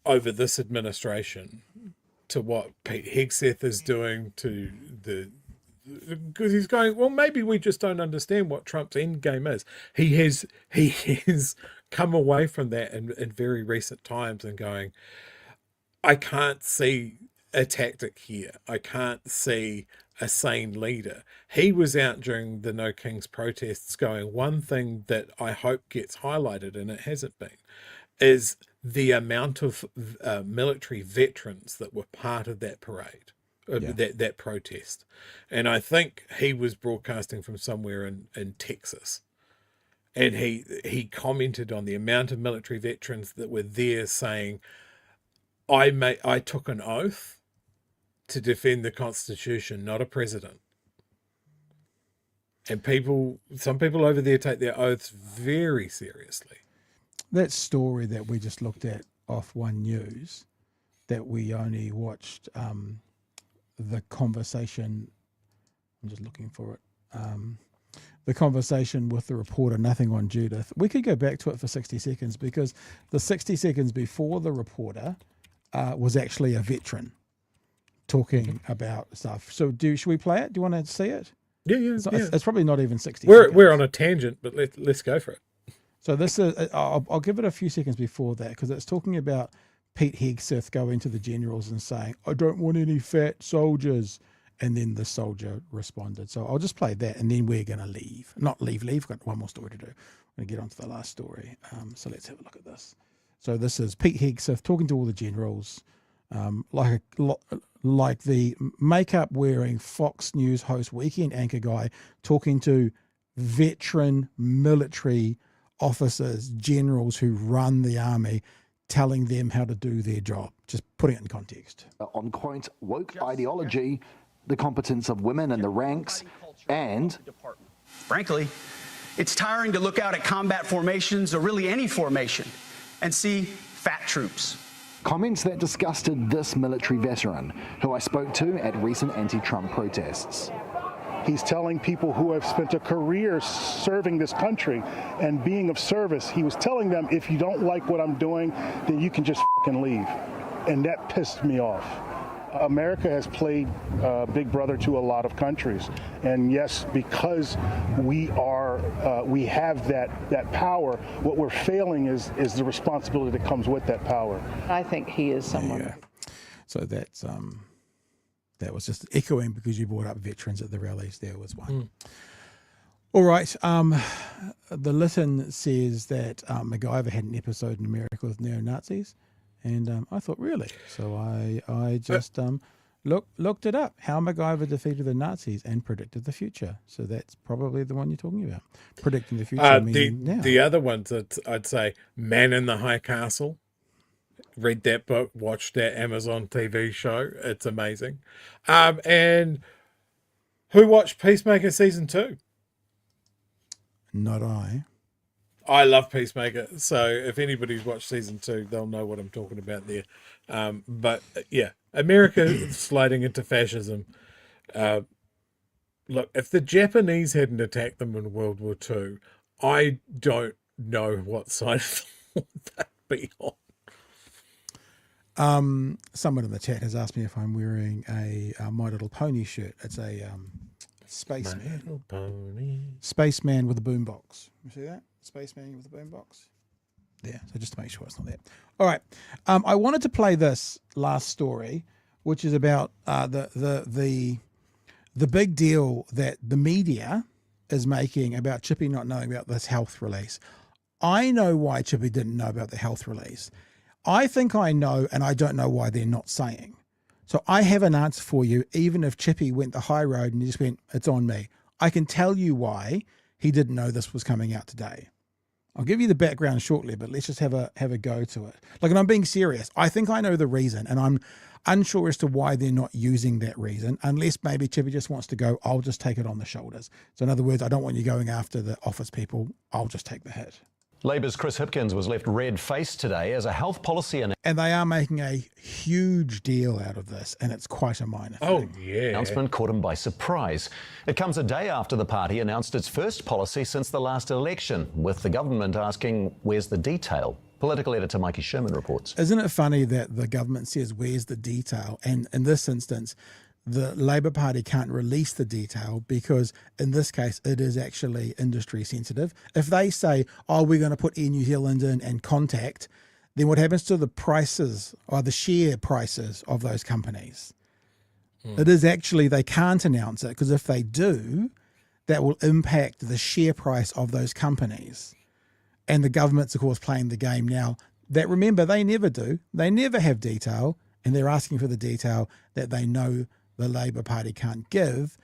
over this administration to what Pete Hegseth is doing to because he's going, well, maybe we just don't understand what Trump's end game is. He has come away from that in very recent times and going, I can't see a tactic here. I can't see a sane leader. He was out during the No Kings protests going, one thing that I hope gets highlighted, and it hasn't been, is the amount of military veterans that were part of that parade, that protest. And I think he was broadcasting from somewhere in Texas. And he commented on the amount of military veterans that were there saying, I took an oath to defend the Constitution, not a president. And some people over there take their oaths very seriously. That story that we just looked at off One News, that we only watched the conversation, I'm just looking for it, the conversation with the reporter, nothing on Judith. We could go back to it for 60 seconds because the 60 seconds before the reporter was actually a veteran talking about stuff. So should we play it? Do you want to see it? Yeah. It's probably not even 60 seconds. We're on a tangent, but let's go for it. So this is, I'll give it a few seconds before that because it's talking about Pete Hegseth going to the generals and saying, I don't want any fat soldiers. And then the soldier responded. So I'll just play that and then we're going to leave. Not leave. We've got one more story to do. I'm going to get on to the last story. So let's have a look at this. So this is Pete Hegseth talking to all the generals, like the makeup wearing Fox News host, weekend anchor guy, talking to veteran military officers, generals who run the army, telling them how to do their job. Just putting it in context. On quote, woke ideology, the competence of women in the ranks, and frankly, it's tiring to look out at combat formations or really any formation and see fat troops. Comments that disgusted this military veteran, who I spoke to at recent anti-Trump protests. He's telling people who have spent a career serving this country and being of service, he was telling them, if you don't like what I'm doing, then you can just fucking leave. And that pissed me off. America has played Big Brother to a lot of countries, and yes, because we have that power. What we're failing is the responsibility that comes with that power. I think he is someone. So that's that was just echoing because you brought up veterans at the rallies. There was one. All right. The Lytton says that MacGyver had an episode in America with neo-Nazis. And I thought, really? So I just looked it up, how MacGyver defeated the Nazis and predicted the future. So that's probably the one you're talking about, predicting the future. The other ones that I'd say, Man in the High Castle. Read that book, watch that Amazon TV show. It's amazing. And Who watched Peacemaker season 2? Not I. I love Peacemaker, so if anybody's watched season 2, they'll know what I'm talking about there. But yeah, America sliding into fascism. Look, if the Japanese hadn't attacked them in World War II, I don't know what side they'd be on. Someone in the chat has asked me if I'm wearing a My Little Pony shirt. It's a spaceman. My Little Pony. Spaceman with a boombox. You see that? Spaceman with a boombox. There. So just to make sure it's not there. All right. I wanted to play this last story, which is about the big deal that the media is making about Chippy not knowing about this health release. I know why Chippy didn't know about the health release. I think I know, and I don't know why they're not saying. So I have an answer for you, even if Chippy went the high road and he just went, it's on me. I can tell you why he didn't know this was coming out today. I'll give you the background shortly, but let's just have a go to it. Like, and I'm being serious. I think I know the reason, and I'm unsure as to why they're not using that reason, unless maybe Chippy just wants to go, I'll just take it on the shoulders. So in other words, I don't want you going after the office people. I'll just take the hit. Labor's Chris Hipkins was left red-faced today as a health policy and they are making a huge deal out of this, and it's quite a minor thing. Oh, yeah. Announcement caught him by surprise. It comes a day after the party announced its first policy since the last election, with the government asking, where's the detail? Political editor Mikey Sherman reports. Isn't it funny that the government says, where's the detail? And in this instance, the Labour Party can't release the detail because in this case, it is actually industry sensitive. If they say, oh, we're going to put Air New Zealand in and Contact, then what happens to the prices or the share prices of those companies? It is actually, they can't announce it because if they do, that will impact the share price of those companies. And the government's, of course, playing the game now that, remember, they never do. They never have detail, and they're asking for the detail that they know the Labour Party can't give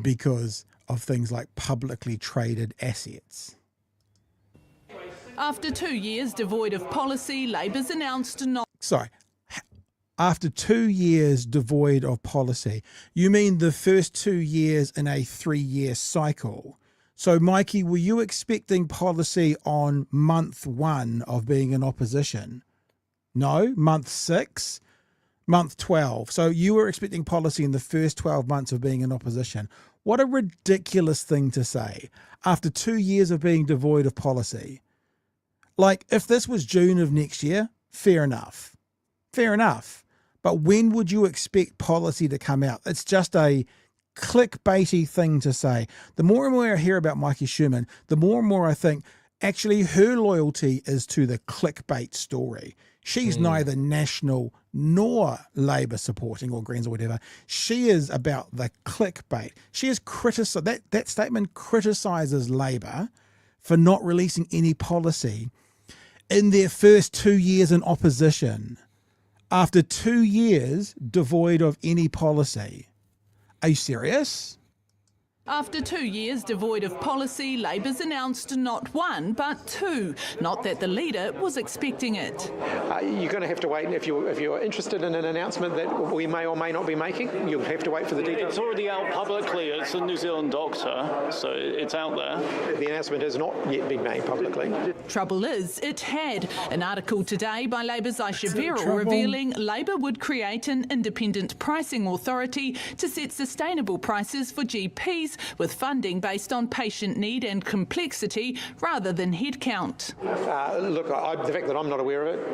because of things like publicly traded assets. After 2 years devoid of policy, Labour's announced not... Sorry. After 2 years devoid of policy, you mean the first 2 years in a 3-year cycle? So, Mikey, were you expecting policy on month 1 of being in opposition? No? Month 6? Month 12. So you were expecting policy in the first 12 months of being in opposition. What a ridiculous thing to say after 2 years of being devoid of policy. Like, if this was June of next year, fair enough. Fair enough. But when would you expect policy to come out? It's just a clickbaity thing to say. The more and more I hear about Mikey Sherman, the more and more I think actually her loyalty is to the clickbait story. She's neither National nor Labour supporting or Greens or whatever. She is about the clickbait. She is that statement criticises Labour for not releasing any policy in their first 2 years in opposition. After 2 years devoid of any policy. Are you serious? After 2 years devoid of policy, Labour's announced not 1 but 2. Not that the leader was expecting it. You're going to have to wait. If you're interested in an announcement that we may or may not be making, you'll have to wait for the details. It's already out publicly. It's a New Zealand doctor, so it's out there. The announcement has not yet been made publicly. Trouble is, it had. An article today by Labour's Aisha Verrill revealing Labour would create an independent pricing authority to set sustainable prices for GPs with funding based on patient need and complexity rather than headcount. Look, the fact that I'm not aware of it,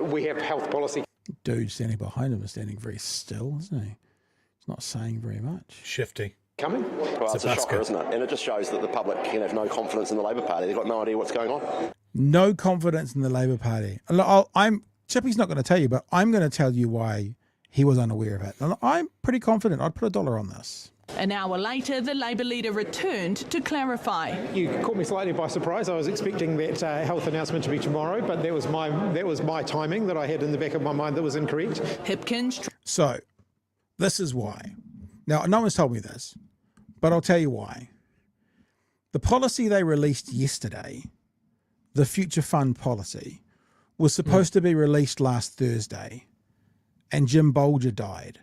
we have health policy. Dude standing behind him is standing very still, isn't he? He's not saying very much. Shifty. Coming? Well, it's a shocker, isn't it? And it just shows that the public can have no confidence in the Labour Party. They've got no idea what's going on. No confidence in the Labour Party. Chippy's not going to tell you, but I'm going to tell you why he was unaware of it. And I'm pretty confident. I'd put $1 on this. An hour later, the Labour leader returned to clarify. You caught me slightly by surprise. I was expecting that health announcement to be tomorrow, but that was my timing that I had in the back of my mind that was incorrect. Hipkins. So, this is why. Now, no one's told me this, but I'll tell you why. The policy they released yesterday, the Future Fund policy, was supposed to be released last Thursday, and Jim Bolger died.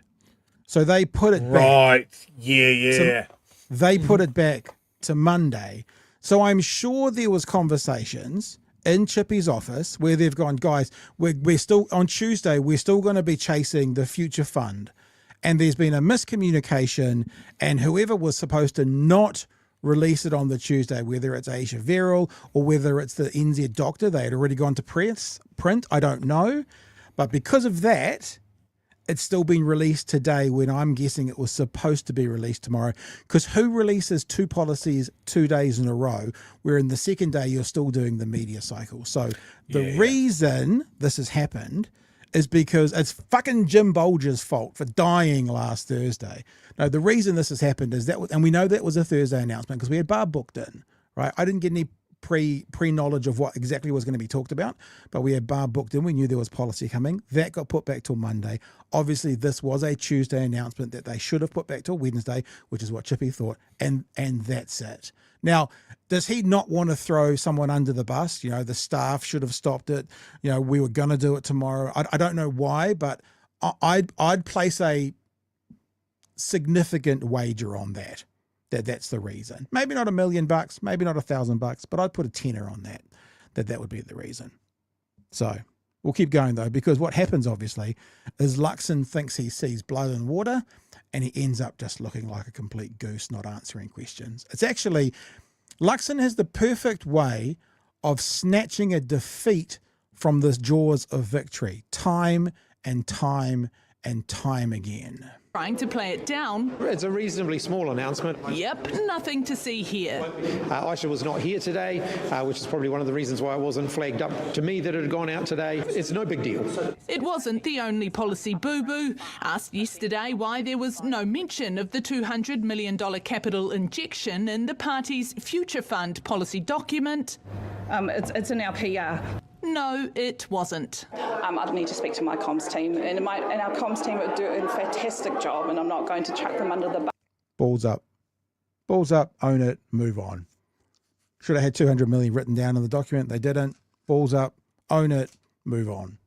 So they put it back. Right. Yeah. So they put it back to Monday. So I'm sure there was conversations in Chippy's office where they've gone, guys, we're still on Tuesday, we're still going to be chasing the future fund. And there's been a miscommunication, and whoever was supposed to not release it on the Tuesday, whether it's Asia Verrill or whether it's the NZ doctor, they had already gone to print, I don't know. But because of that, it's still been released today when I'm guessing it was supposed to be released tomorrow. Because who releases two policies 2 days in a row, where in the second day you're still doing the media cycle? So the reason this has happened is because it's fucking Jim Bolger's fault for dying last Thursday. No, the reason this has happened is that, and we know that was a Thursday announcement because we had Barb booked in, right? I didn't get any pre-knowledge of what exactly was going to be talked about, but we had Barb booked in. We knew there was policy coming. That got put back till Monday. Obviously, this was a Tuesday announcement that they should have put back till Wednesday, which is what Chippy thought, and that's it. Now, does he not want to throw someone under the bus? You know, the staff should have stopped it. You know, we were going to do it tomorrow. I don't know why, but I'd place a significant wager on that's the reason. Maybe not $1 million, maybe not $1,000, but I'd put a tenner on that would be the reason. So we'll keep going though, because what happens obviously is Luxon thinks he sees blood and water, and he ends up just looking like a complete goose, not answering questions. It's actually, Luxon has the perfect way of snatching a defeat from the jaws of victory, time and time and time again. Trying to play it down. It's a reasonably small announcement. Yep, nothing to see here. Aisha was not here today, which is probably one of the reasons why it wasn't flagged up to me that it had gone out today. It's no big deal. It wasn't the only policy boo-boo. Asked yesterday why there was no mention of the $200 million capital injection in the party's Future Fund policy document. It's in our PR. No, it wasn't. I'd need to speak to my comms team, and our comms team are doing a fantastic job, and I'm not going to chuck them under the bus. Balls up, own it, move on. Should have had 200 million written down in the document. They didn't. Balls up, own it, move on.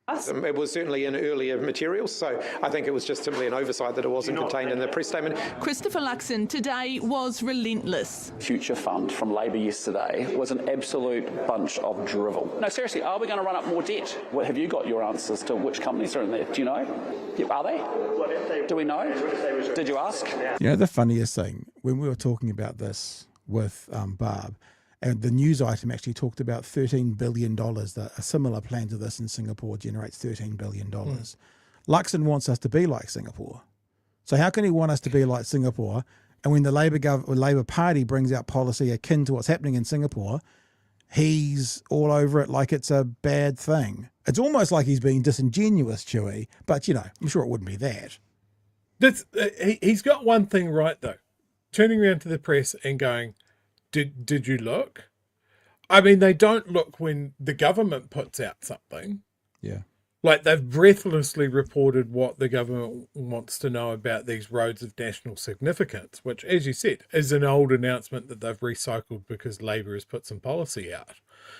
It was certainly in earlier materials, so I think it was just simply an oversight that it wasn't contained in the press statement. Christopher Luxon today was relentless. Future Fund from Labor yesterday was an absolute bunch of drivel. No, seriously, are we going to run up more debt? Well, have you got your answers to which companies are in there? Do you know? Yep, are they? Do we know? Did you ask? You know, the funniest thing, when we were talking about this with Barb, and the news item actually talked about $13 billion, that a similar plan to this in Singapore generates $13 billion. Luxon wants us to be like Singapore. So how can he want us to be like Singapore? And when the Labour Party brings out policy akin to what's happening in Singapore, he's all over it like it's a bad thing. It's almost like he's being disingenuous, Chewy, but, you know, I'm sure it wouldn't be that. He's got one thing right, though. Turning around to the press and going, Did you look? I mean, they don't look when the government puts out something. Yeah. Like they've breathlessly reported what the government wants to know about these roads of national significance, which, as you said, is an old announcement that they've recycled because Labor has put some policy out.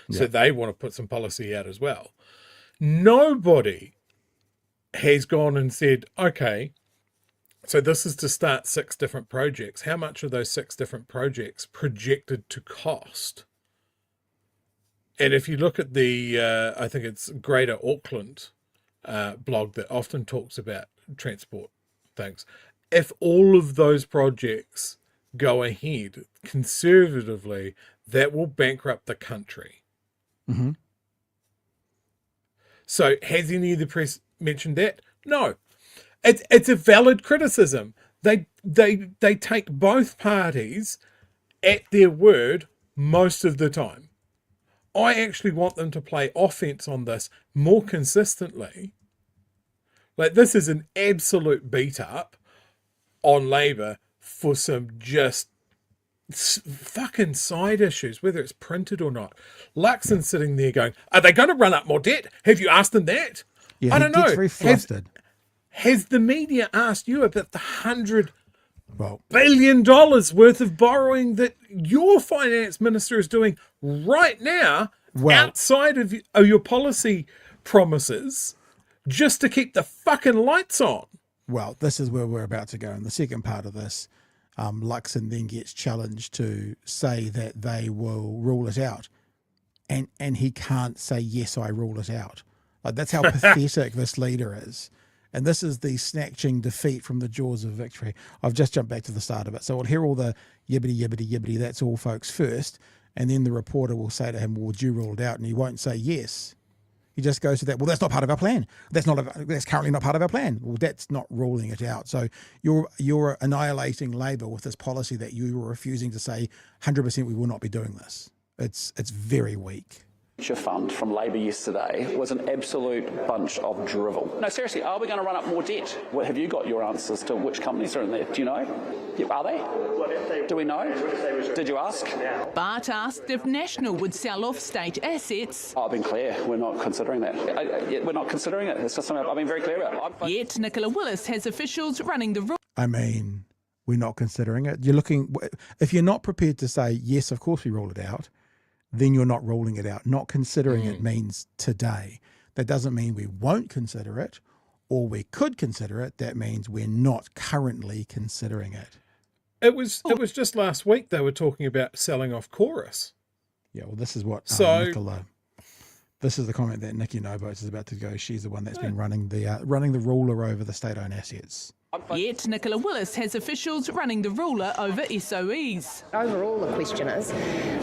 Yeah. So they want to put some policy out as well. Nobody has gone and said, okay, so this is to start 6 different projects. How much are those 6 different projects projected to cost? And if you look at the, I think it's Greater Auckland blog that often talks about transport things, if all of those projects go ahead conservatively, that will bankrupt the country. Mm-hmm. So has any of the press mentioned that? No. It's a valid criticism. They take both parties at their word most of the time. I actually want them to play offense on this more consistently. Like, this is an absolute beat up on Labor for some just fucking side issues, whether it's printed or not. Luxon's sitting there going, are they going to run up more debt? Have you asked them that? Yeah, I don't know. Gets very flustered. Has the media asked you about the $100 billion worth of borrowing that your finance minister is doing right now outside of your policy promises just to keep the fucking lights on? well, this is where we're about to go. In the second part of this, Luxon then gets challenged to say that they will rule it out. And he can't say, yes, I rule it out. Like, that's how pathetic this leader is. And this is the snatching defeat from the jaws of victory. I've just jumped back to the start of it. So we'll hear all the yibbity, yibbity, yibbity, that's all, folks, first. And then the reporter will say to him, well, would you rule it out? And he won't say yes. He just goes to that, well, that's not part of our plan. That's currently not part of our plan. Well, that's not ruling it out. So you're annihilating Labour with this policy that you were refusing to say 100% we will not be doing this. It's very weak. Fund from Labor yesterday was an absolute bunch of drivel. No, seriously, are we going to run up more debt? Well, have you got your answers to which companies are in there? Do you know? Yep, are they? Do we know? Did you ask? Bart asked if National would sell off state assets. I've been clear, we're not considering that. We're not considering it. It's just something I've been very clear about. Yet Nicola Willis has officials running the room. I mean, we're not considering it. You're looking, if you're not prepared to say, yes, of course we roll it out, then you're not ruling it out. Not considering it means today. That doesn't mean we won't consider it, or we could consider it. That means we're not currently considering it. It was just last week they were talking about selling off Chorus. Yeah, well, this is what Nicola. This is the comment that Nikki Nobots is about to go. She's the one that's been running the ruler over the state-owned assets. Yet Nicola Willis has officials running the ruler over SOEs. Overall, the question is,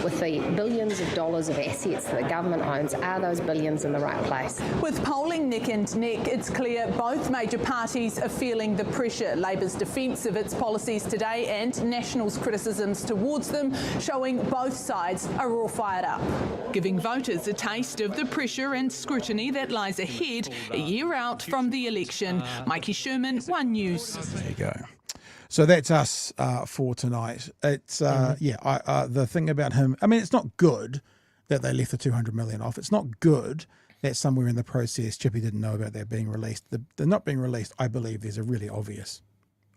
with the billions of dollars of assets that the government owns, are those billions in the right place? With polling neck and neck, it's clear both major parties are feeling the pressure. Labor's defence of its policies today and National's criticisms towards them, showing both sides are all fired up, giving voters a taste of the pressure and scrutiny that lies ahead a year out from the election. Mikey Sherman, One News. There you go. So that's us for tonight. It's the thing about him, I mean, it's not good that they left the 200 million off. It's not good that somewhere in the process Chippy didn't know about that being released. They're not being released. I believe there's a really obvious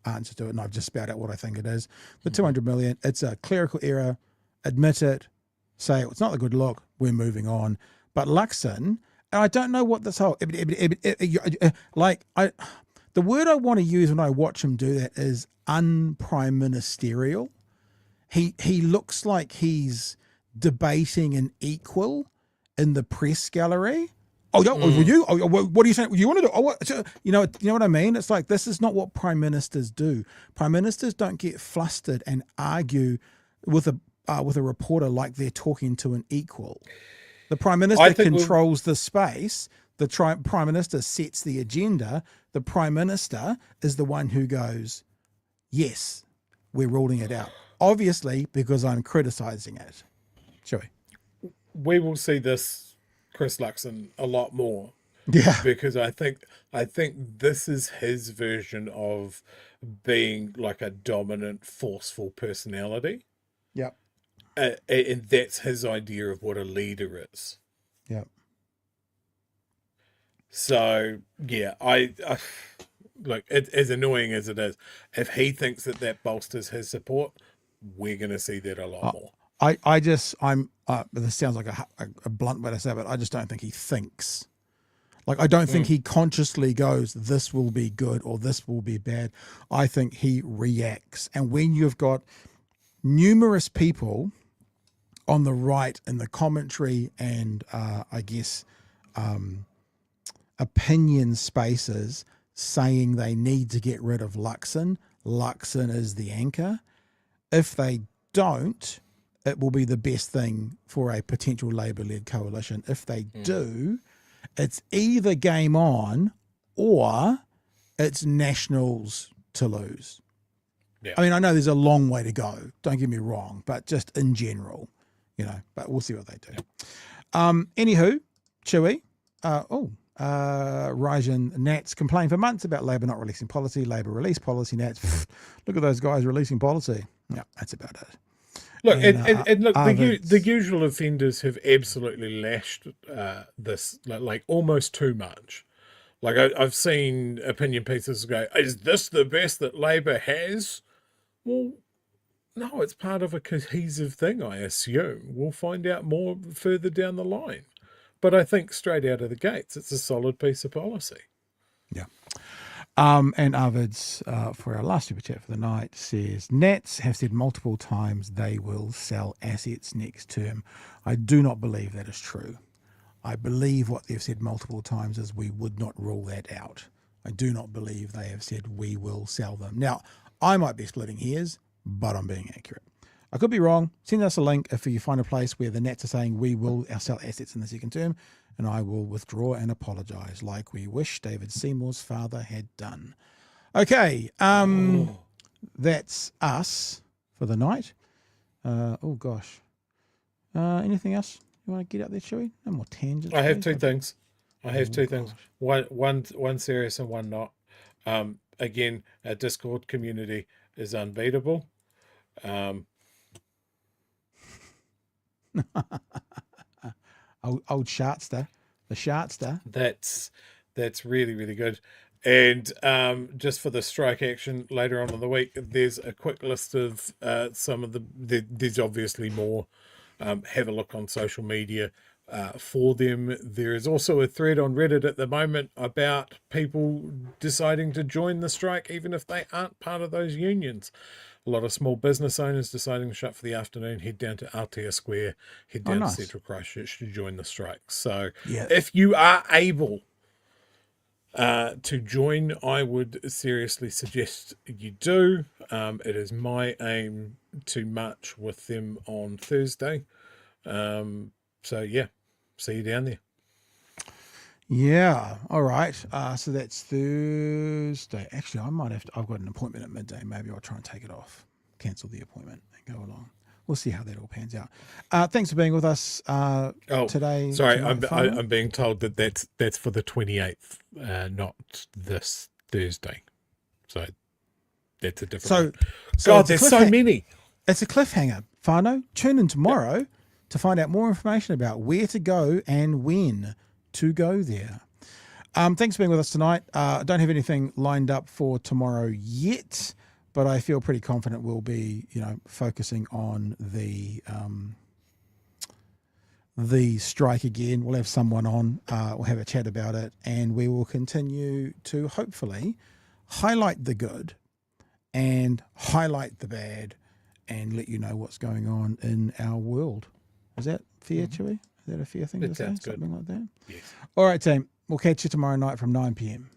answer to it, and I've just spelled out what I think it is. The 200 million, it's a clerical error. Admit it. Say it's not a good look. We're moving on. But Luxon, and I don't know what this whole the word I want to use when I watch him do that is unprime ministerial. He looks like he's debating an equal in the press gallery. Oh, yeah, you? Oh, what are you saying? You want to do? Oh, what? You know what I mean? It's like, this is not what prime ministers do. Prime ministers don't get flustered and argue with a reporter like they're talking to an equal. The prime minister controls the space. The prime minister sets the agenda. The prime minister is the one who goes, yes, we're ruling it out. Obviously, because I'm criticising it. Shall we? We will see this Chris Luxon a lot more. Yeah. Because I think this is his version of being like a dominant, forceful personality. Yep. And that's his idea of what a leader is. Yep. So, yeah, I look, as annoying as it is, if he thinks that bolsters his support, we're going to see that a lot more. This sounds like a blunt way to say it, but I just don't think he thinks. Like, I don't think he consciously goes, this will be good or this will be bad. I think he reacts. And when you've got numerous people on the right in the commentary and opinion spaces saying they need to get rid of Luxon is the anchor. If they don't, it will be the best thing for a potential Labour-led coalition. If they do, it's either game on or it's Nationals to lose. Yeah. I mean, I know there's a long way to go, don't get me wrong, but just in general, but we'll see what they do. Anywho, Chewy, Rajan Nats complained for months about Labour not releasing policy. Labour release policy. Nats, look at those guys releasing policy. Yeah, that's about it. Look, and look, the usual offenders have absolutely lashed this like almost too much. Like I've seen opinion pieces go, is this the best that Labour has? Well, no, it's part of a cohesive thing, I assume. We'll find out more further down the line. But I think straight out of the gates, it's a solid piece of policy. Yeah. And Arvid's, for our last super chat for the night, says, Nats have said multiple times they will sell assets next term. I do not believe that is true. I believe what they've said multiple times is we would not rule that out. I do not believe they have said we will sell them. Now, I might be splitting hairs, but I'm being accurate. I could be wrong. Send us a link if you find a place where the Nats are saying we will sell assets in the second term, and I will withdraw and apologise like we wish David Seymour's father had done. Okay, that's us for the night. Oh, gosh. Anything else you want to get out there, Chewy? No more tangents. I have two things. One serious and one not. Again, our Discord community is unbeatable. Old Shartster, the Shartster. That's really, really good. And just for the strike action later on in the week, there's a quick list of some of there's obviously more. Have a look on social media for them. There is also a thread on Reddit at the moment about people deciding to join the strike even if they aren't part of those unions. A lot of small business owners deciding to shut for the afternoon, head down to Aotea Square, head down to Central Christchurch to join the strike. So if you are able to join, I would seriously suggest you do. It is my aim to march with them on Thursday. So yeah, see you down there. Yeah, all right. So that's Thursday. Actually, I've got an appointment at midday. Maybe I'll try and take it off, cancel the appointment and go along. We'll see how that all pans out. Thanks for being with us today. Sorry, I'm being told that's for the 28th, not this Thursday. So that's a different one. God, there's so many. It's a cliffhanger. Whānau, tune in tomorrow to find out more information about where to go and when to go there. Thanks for being with us tonight. I don't have anything lined up for tomorrow yet, but I feel pretty confident we'll be, focusing on the strike again. We'll have someone on. We'll have a chat about it, and we will continue to hopefully highlight the good and highlight the bad and let you know what's going on in our world. Is that fair, Chewy? Is that a fair thing to say? Something like that? Yes. All right, team. We'll catch you tomorrow night from 9 p.m.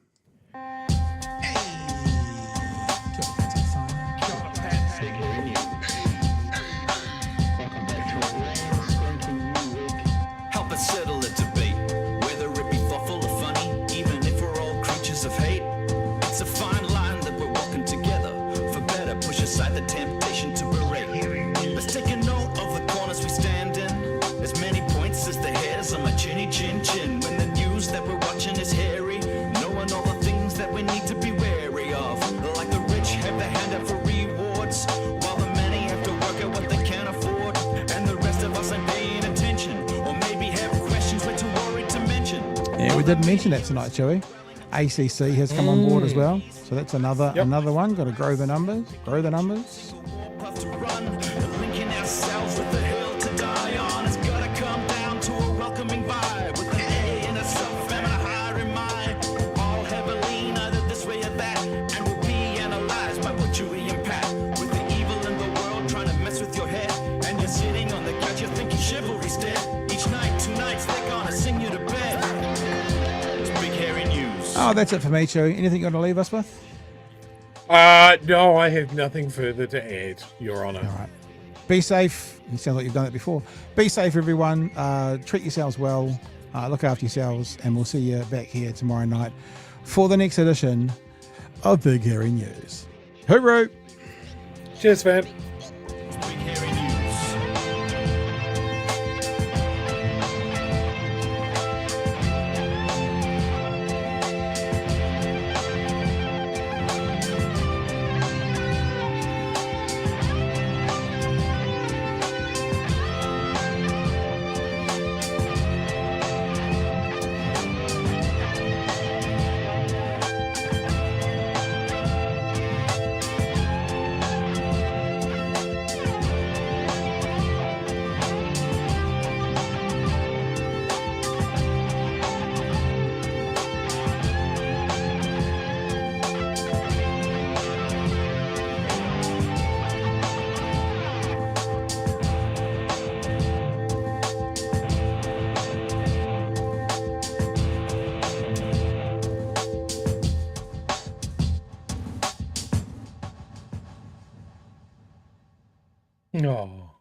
Help us settle a debate, whether it be thoughtful or funny, even if we're all creatures of hate. It's a fine line that we're walking together. For better, push aside the temptation to berate. Let's take a note of the corners we stand in. As many points as the hairs on my chinny chin chin. When the news that we're watching is hairy, knowing all the things that we need to be wary of. Like the rich have their hand out for rewards, while the many have to work out what they can't afford. And the rest of us ain't paying attention, or maybe have questions we're too worried to mention. Yeah, we didn't mention that tonight, Joey. ACC has come on board as well, so that's another one. Got to grow the numbers. To run, linking ourselves with the hill to die on. It's gotta come down to a welcoming vibe with an A and a self and a higher in mind. All heavily, either this way or that, and we'll be analyzed by what you impact. With the evil in the world trying to mess with your head, and you're sitting on the couch, you're thinking chivalry's dead. Each night, 2 nights, they're gonna sing you to bed. It's big hairy news. Oh, that's it for me, Joey. Anything you want to leave us with? No, I have nothing further to add, Your Honour. All right. Be safe. You sound like you've done it before. Be safe, everyone. Treat yourselves well. Look after yourselves. And we'll see you back here tomorrow night for the next edition of Big Hairy News. Hooroo! Cheers, fam. Oh.